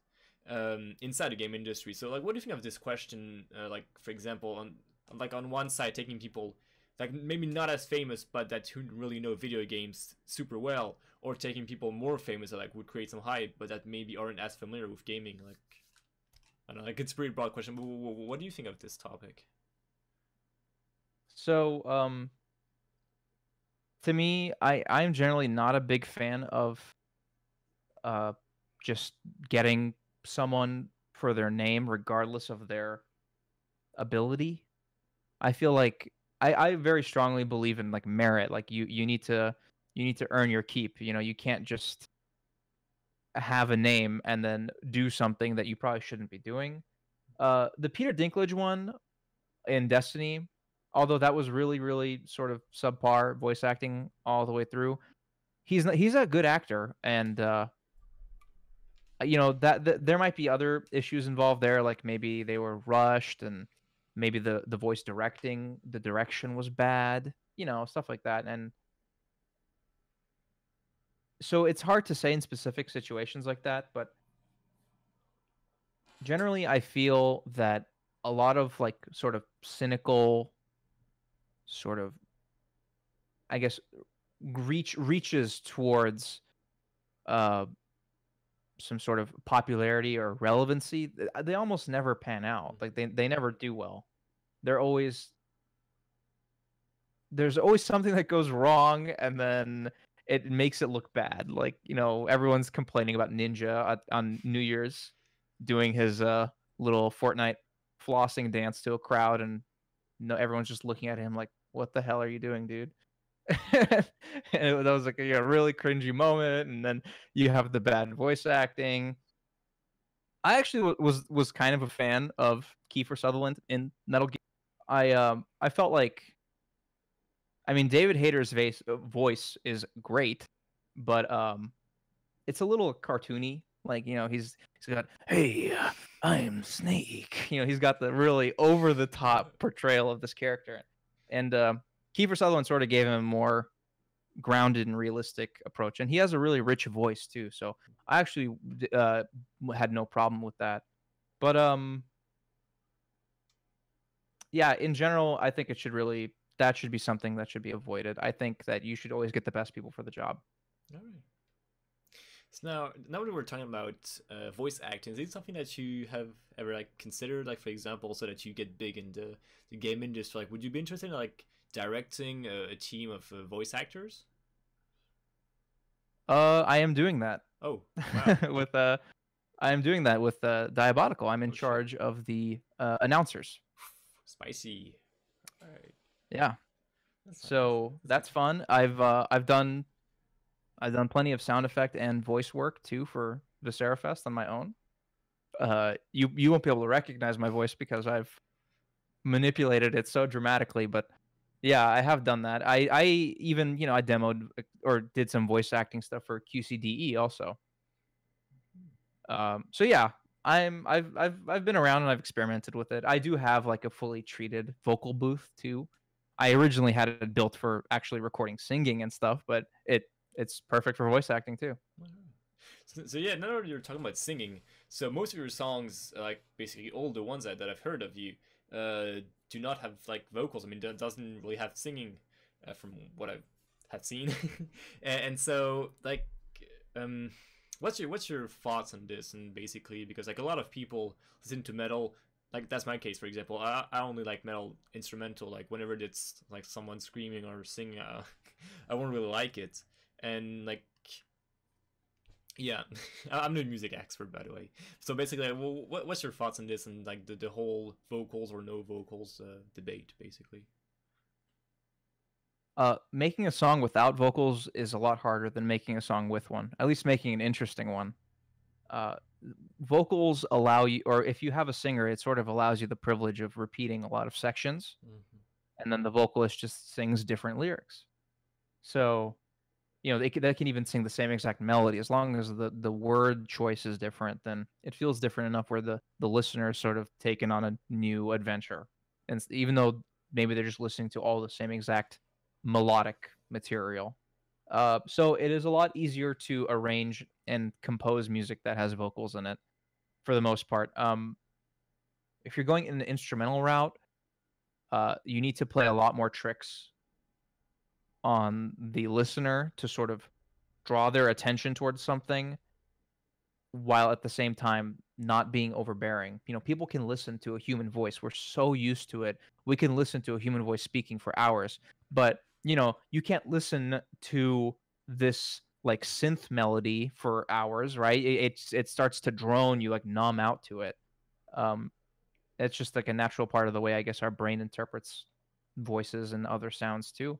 inside the game industry. So like, what do you think of this question? Like, for example, on one side, taking people like maybe not as famous, but that who really know video games super well, or taking people more famous that like would create some hype, but that maybe aren't as familiar with gaming. Like, I don't know, like it's a pretty broad question. But what do you think of this topic? So, to me, I'm generally not a big fan of uh just getting someone for their name regardless of their ability. I feel like I very strongly believe in like merit. Like you need to earn your keep. You know, you can't just have a name and then do something that you probably shouldn't be doing. The Peter Dinklage one in Destiny, although that was really, really sort of subpar voice acting all the way through, he's a good actor, and you know that there might be other issues involved there, like maybe they were rushed and maybe the voice directing, the direction was bad, you know, stuff like that. And so it's hard to say in specific situations like that, but generally I feel that a lot of like sort of cynical sort of, I guess, reaches towards uh some sort of popularity or relevancy, they almost never pan out. Like they never do well. They're always There's always something that goes wrong, and then it makes it look bad. Like, you know, everyone's complaining about Ninja on New Year's doing his little Fortnite flossing dance to a crowd, and no, everyone's just looking at him like, "What the hell are you doing, dude?" And that was like a really cringy moment. And then you have the bad voice acting. I actually was kind of a fan of Kiefer Sutherland in Metal Gear. I felt like, I mean, David Hayter's voice is great, but it's a little cartoony. Like, you know, he's got, "Hey, I'm Snake." You know, he's got the really over the top portrayal of this character, and Kiefer Sutherland sort of gave him a more grounded and realistic approach, and he has a really rich voice too. So I actually had no problem with that. But yeah, in general, I think that should be something that should be avoided. I think that you should always get the best people for the job. All right. So now that we're talking about voice acting, is it something that you have ever like considered, like for example, so that you get big in the game industry? Like, would you be interested in like directing a team of voice actors? I am doing that. Oh, wow. With I am doing that with Diabotical. I'm in Oh, shit. charge of the announcers. Spicy. All right. Yeah. That's So that's fun. I've done plenty of sound effect and voice work too for Viscera Fest on my own. You won't be able to recognize my voice because I've manipulated it so dramatically, but yeah, I have done that. I even, you know, I demoed or did some voice acting stuff for QCDE also. So yeah, I've been around and I've experimented with it. I do have like a fully treated vocal booth too. I originally had it built for actually recording singing and stuff, but it's perfect for voice acting too. So yeah, now that you're talking about singing, so most of your songs, like basically all the ones that I've heard of you, do not have like vocals. I mean, doesn't really have singing, from what I have seen, and so like, what's your thoughts on this? And basically, because like a lot of people listen to metal, like that's my case, for example. I only like metal instrumental. Like whenever it's like someone screaming or singing, I won't really like it. And like, yeah, I'm no music expert, by the way. So basically, well, what's your thoughts on this and like the whole vocals or no vocals debate, basically? Making a song without vocals is a lot harder than making a song with one. At least making an interesting one. Uh, Vocals allow you, or if you have a singer, it sort of allows you the privilege of repeating a lot of sections, and then the vocalist just sings different lyrics. So, you know, they can even sing the same exact melody as long as the word choice is different. Then it feels different enough where the listener is sort of taken on a new adventure, and even though maybe they're just listening to all the same exact melodic material. So it is a lot easier to arrange and compose music that has vocals in it, for the most part. If you're going in the instrumental route, you need to play a lot more tricks on the listener to sort of draw their attention towards something while at the same time not being overbearing. People can listen to a human voice. We're so used to it. We can listen to a human voice speaking for hours, but you can't listen to this like synth melody for hours, right? It starts to drone, you like numb out to it. It's just like a natural part of the way I guess our brain interprets voices and other sounds too.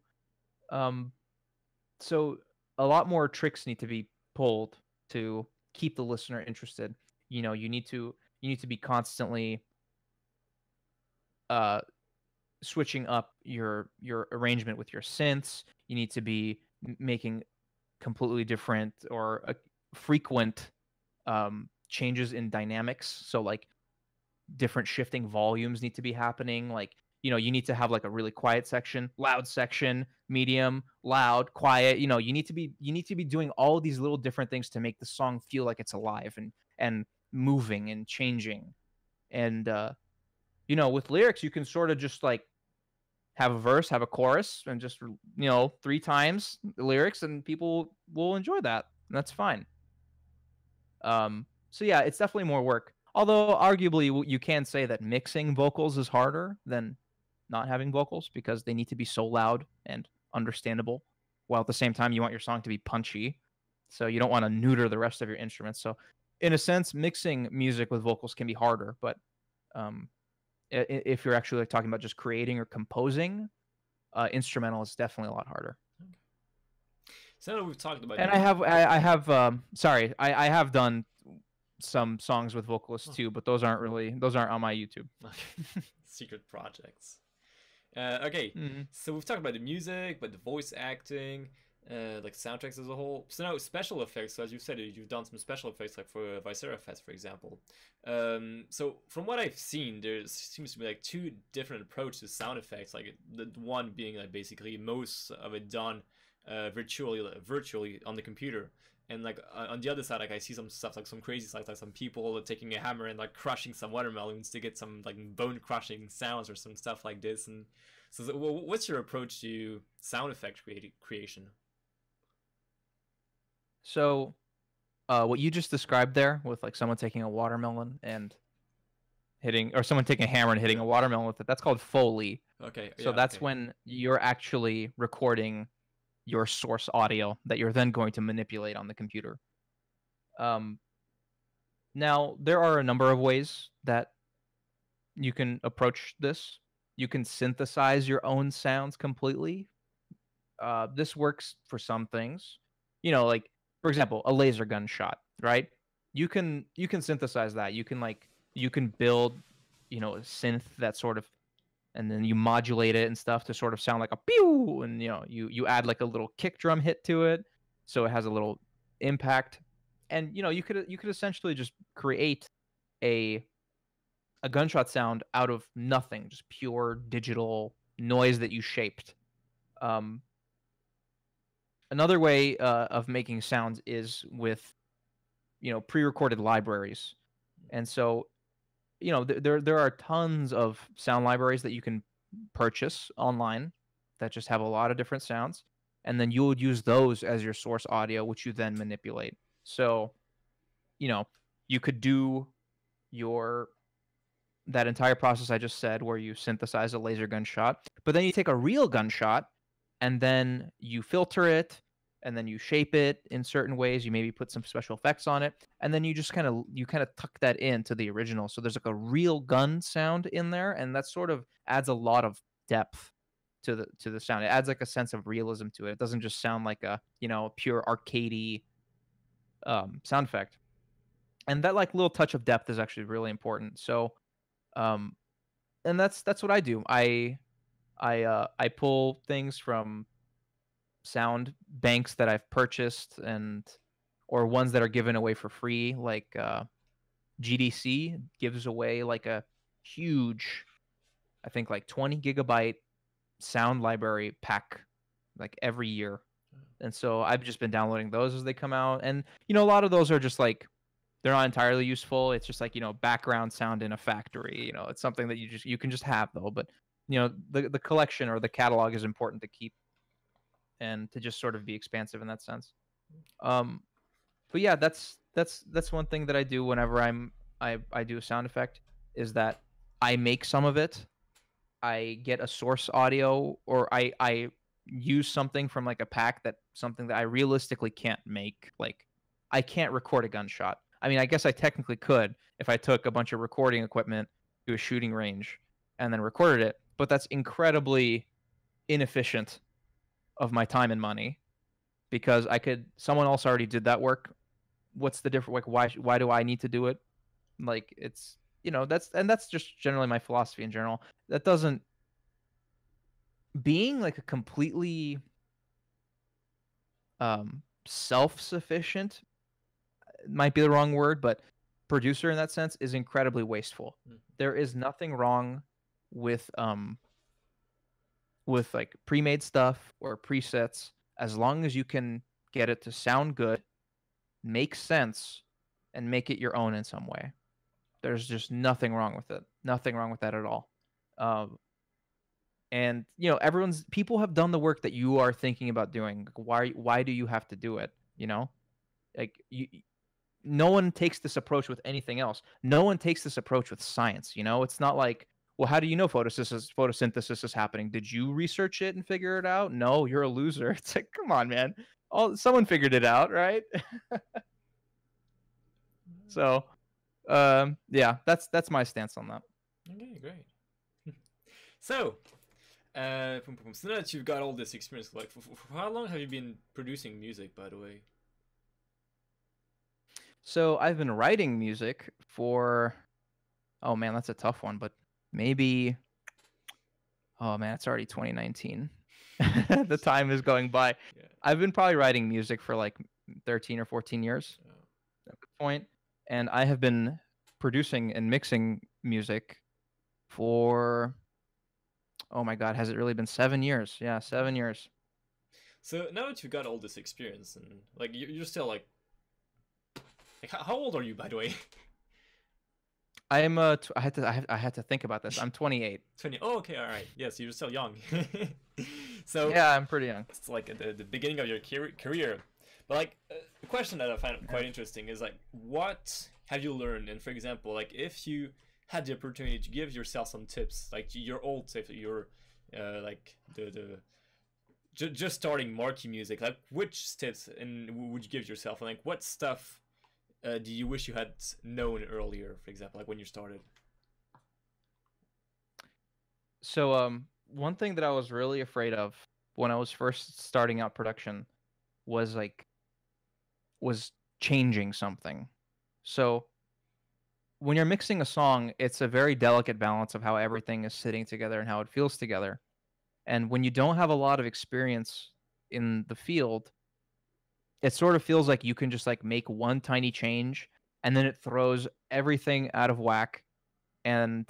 So a lot more tricks need to be pulled to keep the listener interested. You need to be constantly switching up your arrangement with your synths. You need to be making completely different or frequent changes in dynamics. So like different shifting volumes need to be happening. Like you need to have like a really quiet section, loud section, medium, loud, quiet. You need to be doing all these little different things to make the song feel like it's alive and moving and changing. And with lyrics, you can sort of just like have a verse, have a chorus, and just 3 times the lyrics, and people will enjoy that. And that's fine. So yeah, it's definitely more work. Although arguably you can say that mixing vocals is harder than not having vocals because they need to be so loud and understandable, while at the same time you want your song to be punchy. So you don't want to neuter the rest of your instruments. So in a sense, mixing music with vocals can be harder, but if you're actually like talking about just creating or composing, instrumental is definitely a lot harder. So we've talked about, and I have done some songs with vocalists too, but those aren't on my YouTube. Secret projects. Okay, So we've talked about the music, but the voice acting, like soundtracks as a whole. So now special effects. So as you said, you've done some special effects, like for Viscera Fest, for example. So from what I've seen, there seems to be like 2 different approaches to sound effects. Like the one being like basically most of it done virtually on the computer. And like on the other side, like I see some stuff, like some crazy stuff, like some people taking a hammer and like crushing some watermelons to get some like bone crushing sounds or some stuff like this. And so what's your approach to sound effect creation? So what you just described there with like someone taking a watermelon and hitting, or someone taking a hammer and hitting a watermelon with it, that's called Foley. Okay. So that's when you're actually recording your source audio that you're then going to manipulate on the computer. Now, there are a number of ways that you can approach this. You can synthesize your own sounds completely. This works for some things. Like, for example, a laser gun shot, right? You can synthesize that. You can build, a synth that sort of, and then you modulate it and stuff to sort of sound like a pew, and you add like a little kick drum hit to it, so it has a little impact. And you could essentially just create a gunshot sound out of nothing, just pure digital noise that you shaped. Another way of making sounds is with pre-recorded libraries. And so there are tons of sound libraries that you can purchase online that just have a lot of different sounds, and then you would use those as your source audio, which you then manipulate. So you could do that entire process I just said, where you synthesize a laser gunshot, but then you take a real gunshot and then you filter it, and then you shape it in certain ways. You maybe put some special effects on it, and then you just kind of tuck that into the original. So there's like a real gun sound in there, and that sort of adds a lot of depth to the sound. It adds like a sense of realism to it. It doesn't just sound like a pure arcadey sound effect. And that like little touch of depth is actually really important. So, and that's what I do. I pull things from sound banks that I've purchased, or ones that are given away for free. Like GDC gives away like a huge, I think like 20 gigabyte sound library pack like every year. And so I've just been downloading those as they come out. And a lot of those are just like, they're not entirely useful. It's just like, background sound in a factory. It's something that you can just have though. But the collection or the catalog is important to keep and to just sort of be expansive in that sense. But yeah, that's one thing that I do whenever I do a sound effect, is that I make some of it. I get a source audio, or I use something from like a pack, something that I realistically can't make. Like, I can't record a gunshot. I mean, I guess I technically could if I took a bunch of recording equipment to a shooting range and then recorded it, but that's incredibly inefficient of my time and money, because someone else already did that work. What's the difference? Like, why do I need to do it? Like, it's, that's just generally my philosophy in general. That doesn't, being like a completely self-sufficient might be the wrong word, but producer in that sense is incredibly wasteful. There is nothing wrong with like pre-made stuff or presets, as long as you can get it to sound good, make sense, and make it your own in some way. There's just nothing wrong with it. Nothing wrong with that at all. And people have done the work that you are thinking about doing. Why do you have to do it? Like, no one takes this approach with anything else. No one takes this approach with science. It's not like, well, how do you know photosynthesis is happening? Did you research it and figure it out? No, you're a loser. It's like, come on, man. Someone figured it out, right? So, yeah, that's my stance on that. Okay, great. So, so now that you've got all this experience, like, for how long have you been producing music, by the way? So I've been writing music for, oh man, that's a tough one, but maybe, oh man, it's already 2019. The time is going by. Yeah. I've been probably writing music for like 13 or 14 years at this point, and I have been producing and mixing music for, oh my god, has it really been 7 years? Yeah, 7 years. So now that you've got all this experience, and like you're still like how old are you, by the way? I am I had to think about this. I'm 28. 20. Oh, okay, all right. Yes, you're still young. So yeah, I'm pretty young. It's like at the beginning of your career. But like the question that I find quite interesting is like, what have you learned? And for example, like if you had the opportunity to give yourself some tips, like your old self, your like just starting Markie music, like which tips and would you give yourself? And like what stuff do you wish you had known earlier, for example, like when you started? So one thing that I was really afraid of when I was first starting out production was changing something. So when you're mixing a song, it's a very delicate balance of how everything is sitting together and how it feels together. And when you don't have a lot of experience in the field, it sort of feels like you can just like make one tiny change and then it throws everything out of whack, and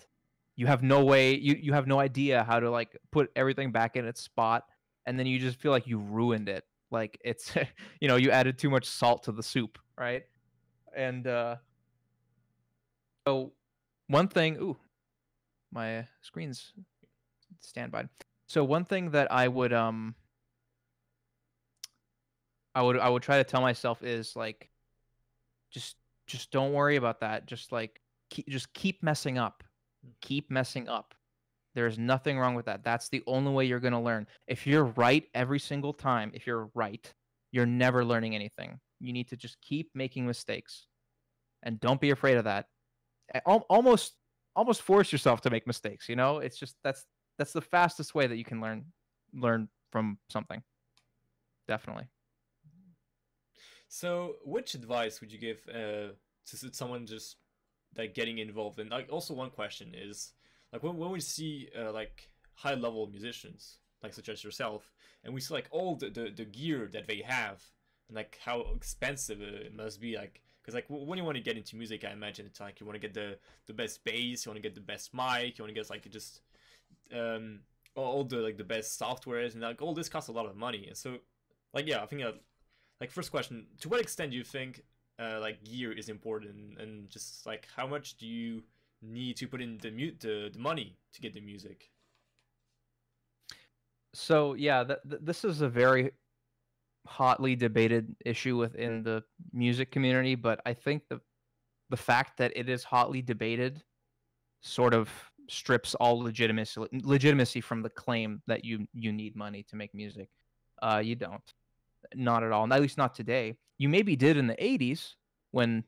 you have no way, you have no idea how to like put everything back in its spot, and then you just feel like you ruined it. Like it's you added too much salt to the soup, right? And so one thing, ooh, my screen's standby. So one thing that I would try to tell myself is like, just don't worry about that. Just like keep messing up. Keep messing up. There's nothing wrong with that. That's the only way you're going to learn. If you're right every single time, if you're right, you're never learning anything. You need to just keep making mistakes, and don't be afraid of that. Almost force yourself to make mistakes, It's just that's the fastest way that you can learn from something. Definitely. So, which advice would you give to someone just like getting involved? And like, also one question is like when we see like high level musicians like such as yourself, and we see like all the gear that they have and like how expensive it must be, like because like when you want to get into music, I imagine it's like you want to get the best bass, you want to get the best mic, you want to get like just all the like the best softwares, and like all this costs a lot of money. And so like yeah, I think like first question, to what extent do you think like gear is important, and just like how much do you need to put in the money to get the music? So yeah, this is a very hotly debated issue within the music community, but I think the fact that it is hotly debated sort of strips all legitimacy from the claim that you need money to make music. You don't, not at all. At least not today. You maybe did in the '80s when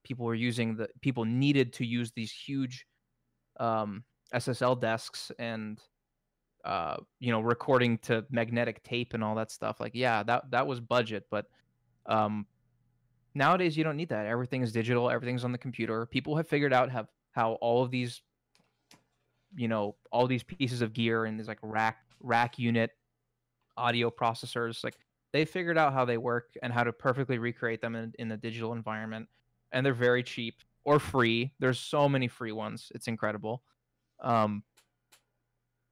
people needed to use these huge SSL desks and recording to magnetic tape and all that stuff. Like, yeah, that was budget, but um, nowadays you don't need that. Everything is digital. Everything's on the computer. People have figured out how all of these, all these pieces of gear and these like rack unit audio processors, like they figured out how they work and how to perfectly recreate them in a digital environment. And they're very cheap or free. There's so many free ones. It's incredible.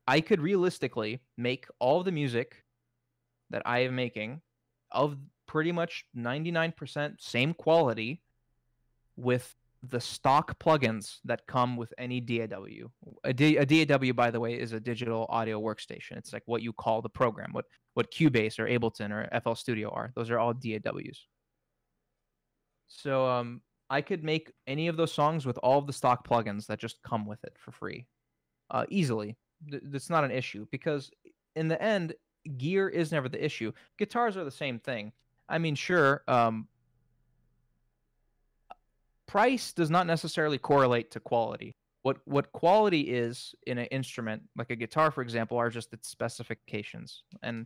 I could realistically make all the music that I am making of pretty much 99% same quality with the stock plugins that come with any DAW. A DAW, by the way, is a digital audio workstation. It's like what you call the program, what Cubase or Ableton or FL Studio are. Those are all DAWs. So I could make any of those songs with all of the stock plugins that just come with it for free, easily. That's not an issue because in the end, gear is never the issue. Guitars are the same thing. I mean, sure, price does not necessarily correlate to quality. What quality is in an instrument, like a guitar, for example, are just its specifications. And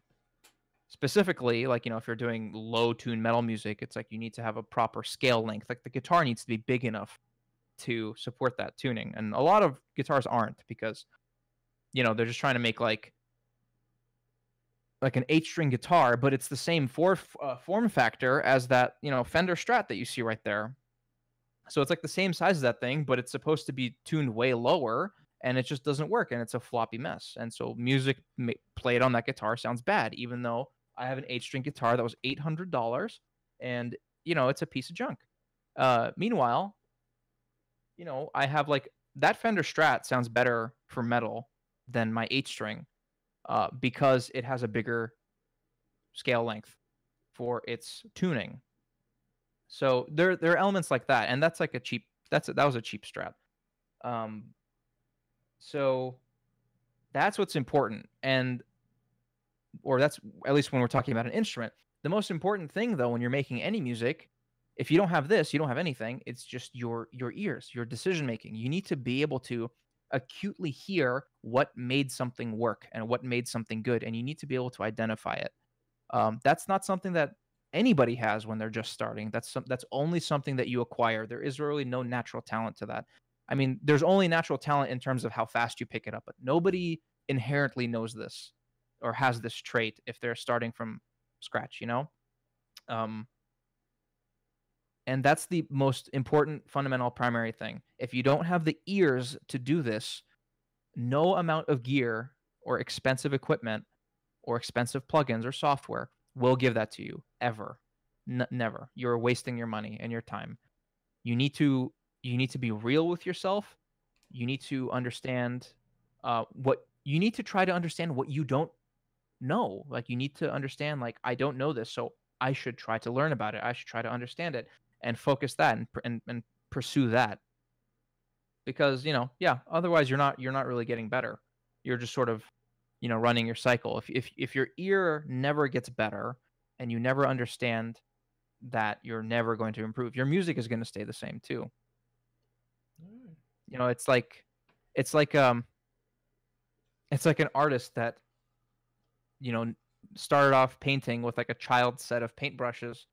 specifically, like, if you're doing low tune metal music, it's like you need to have a proper scale length. Like the guitar needs to be big enough to support that tuning. And a lot of guitars aren't because they're just trying to make like an 8-string guitar, but it's the same form factor as that Fender Strat that you see right there. So it's like the same size as that thing, but it's supposed to be tuned way lower, and it just doesn't work, and it's a floppy mess. And so music played on that guitar sounds bad, even though I have an 8-string guitar that was $800, and it's a piece of junk. Meanwhile, I have like that Fender Strat sounds better for metal than my 8-string, because it has a bigger scale length for its tuning. So there are elements like that, and that's like that was a cheap Strat. So that's what's important, or that's at least when we're talking about an instrument. The most important thing, though, when you're making any music, if you don't have this, you don't have anything. It's just your ears, your decision making. You need to be able to acutely hear what made something work and what made something good, and you need to be able to identify it. That's not something that anybody has when they're just starting. That's only something that you acquire. There is really no natural talent to that. I mean, there's only natural talent in terms of how fast you pick it up, but nobody inherently knows this or has this trait if they're starting from scratch, and that's the most important, fundamental, primary thing. If you don't have the ears to do this, no amount of gear or expensive equipment or expensive plugins or software will give that to you, ever. Never. You're wasting your money and your time. You need to be real with yourself. You need to understand you need to try to understand what you don't know. Like, you need to understand, like, I don't know this, so I should try to learn about it. I should try to understand it and focus that and pursue that. Because, otherwise you're not really getting better. You're just sort of, running your cycle. If your ear never gets better and you never understand that, you're never going to improve. Your music is going to stay the same too. It's like an artist that started off painting with like a child's set of paintbrushes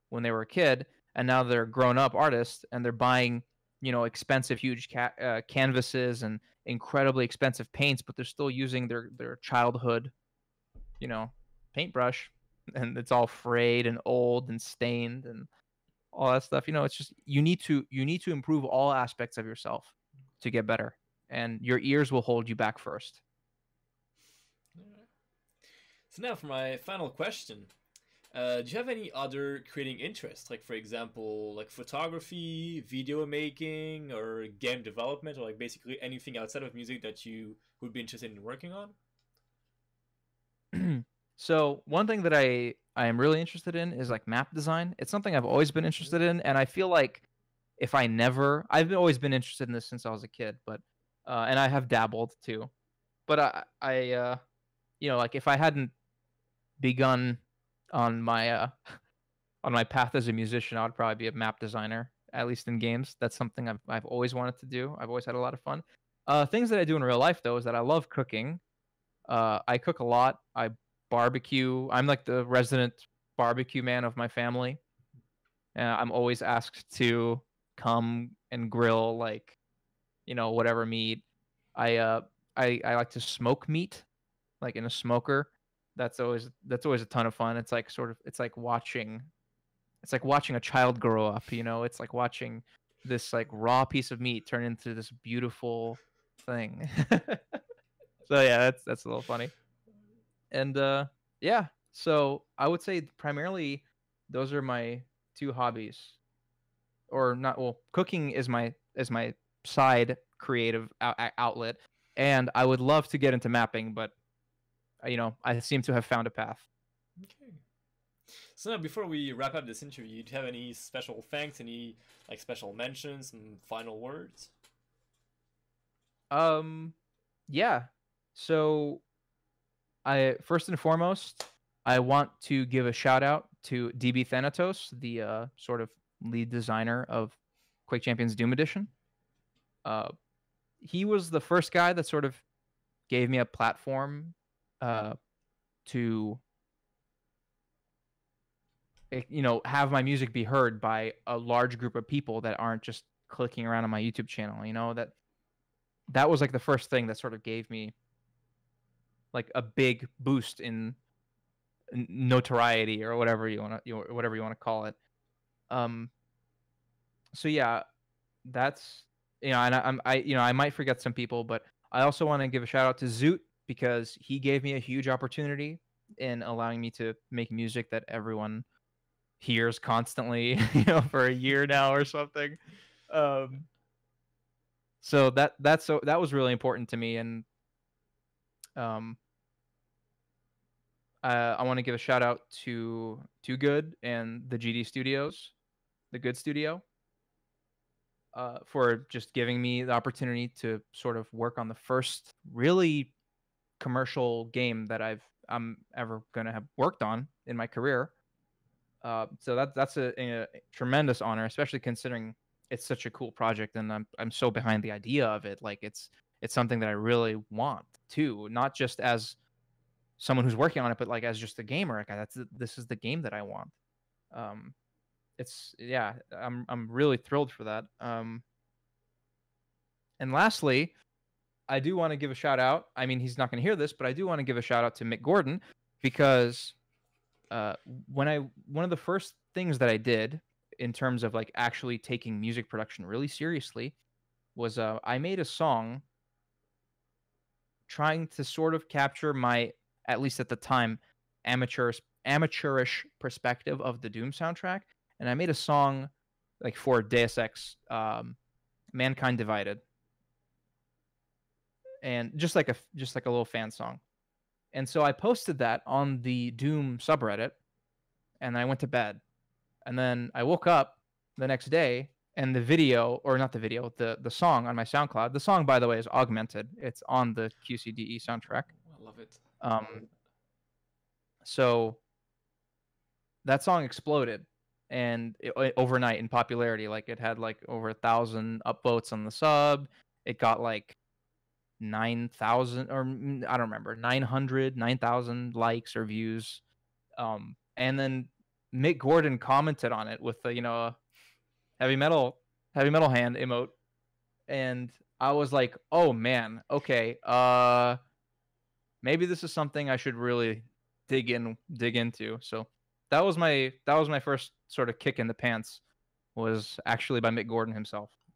when they were a kid, and now they're grown-up artists and they're buying expensive huge canvases and incredibly expensive paints, but they're still using their childhood paintbrush, and it's all frayed and old and stained and all that stuff. It's just you need to improve all aspects of yourself to get better, and your ears will hold you back first. So now for my final question. Do you have any other creating interests? Like, for example, like photography, video making, or game development, or like basically anything outside of music that you would be interested in working on? So one thing that I am really interested in is like map design. It's something I've always been interested in, and I feel like if I never, always been interested in this since I was a kid, but and I have dabbled too. But you know, like if I hadn't begun on my on my path as a musician, I would probably be a map designer, at least in games. That's something I've always wanted to do. I've always had a lot of fun. Things that I do in real life though is that I love cooking. I cook a lot. I barbecue. I'm like the resident barbecue man of my family. I'm always asked to come and grill, like, you know, whatever meat. I uh I like to smoke meat, like in a smoker. That's always a ton of fun. It's like it's like watching a child grow up, you know? It's like watching this like raw piece of meat turn into this beautiful thing. So yeah, that's a little funny. And yeah, so I would say primarily those are my two hobbies. Or not, well, cooking is my side creative outlet, and I would love to get into mapping, but you know, I seem to have found a path. Okay. So now, before we wrap up this interview, do you have any special thanks, any like special mentions, and final words? Yeah. So I first and foremost, I want to give a shout out to DB Thanatos, the sort of lead designer of Quake Champions Doom Edition. Uh, he was the first guy that sort of gave me a platform to, you know, have my music be heard by a large group of people that aren't just clicking around on my YouTube channel. You know, that was like the first thing that sort of gave me like a big boost in notoriety or whatever you want to call it. So yeah, that's, you know, and I might forget some people, but I also want to give a shout out to Zoot because he gave me a huge opportunity in allowing me to make music that everyone hears constantly, you know, for a year now or something. So that was really important to me, and I want to give a shout out to Too Good and the GD Studios, the Good Studio, for just giving me the opportunity to sort of work on the first really commercial game that I'm ever gonna have worked on in my career. So that's a tremendous honor, especially considering it's such a cool project, and I'm so behind the idea of it. Like it's something that I really want too, not just as someone who's working on it, but like as just a gamer. Like this is the game that I want. It's, yeah, I'm really thrilled for that. And lastly, I do want to give a shout out. I mean, he's not going to hear this, but I do want to give a shout out to Mick Gordon because one of the first things that I did in terms of like actually taking music production really seriously was I made a song trying to sort of capture my, at least at the time, amateurish perspective of the Doom soundtrack, and I made a song like for Deus Ex, Mankind Divided, and just like a little fan song. And so I posted that on the Doom subreddit, and I went to bed. And then I woke up the next day, and the video, or not the video, the song on my SoundCloud. The song, by the way, is augmented. It's on the QCDE soundtrack. I love it. So that song exploded, and overnight in popularity. Like it had like over 1,000 upvotes on the sub. It got like 9,000, or I don't remember, 9,000 likes or views. And then Mick Gordon commented on it with the, you know, a heavy metal hand emote, and I was like, oh man, okay, maybe this is something I should really dig into. So that was my first sort of kick in the pants, was actually by Mick Gordon himself.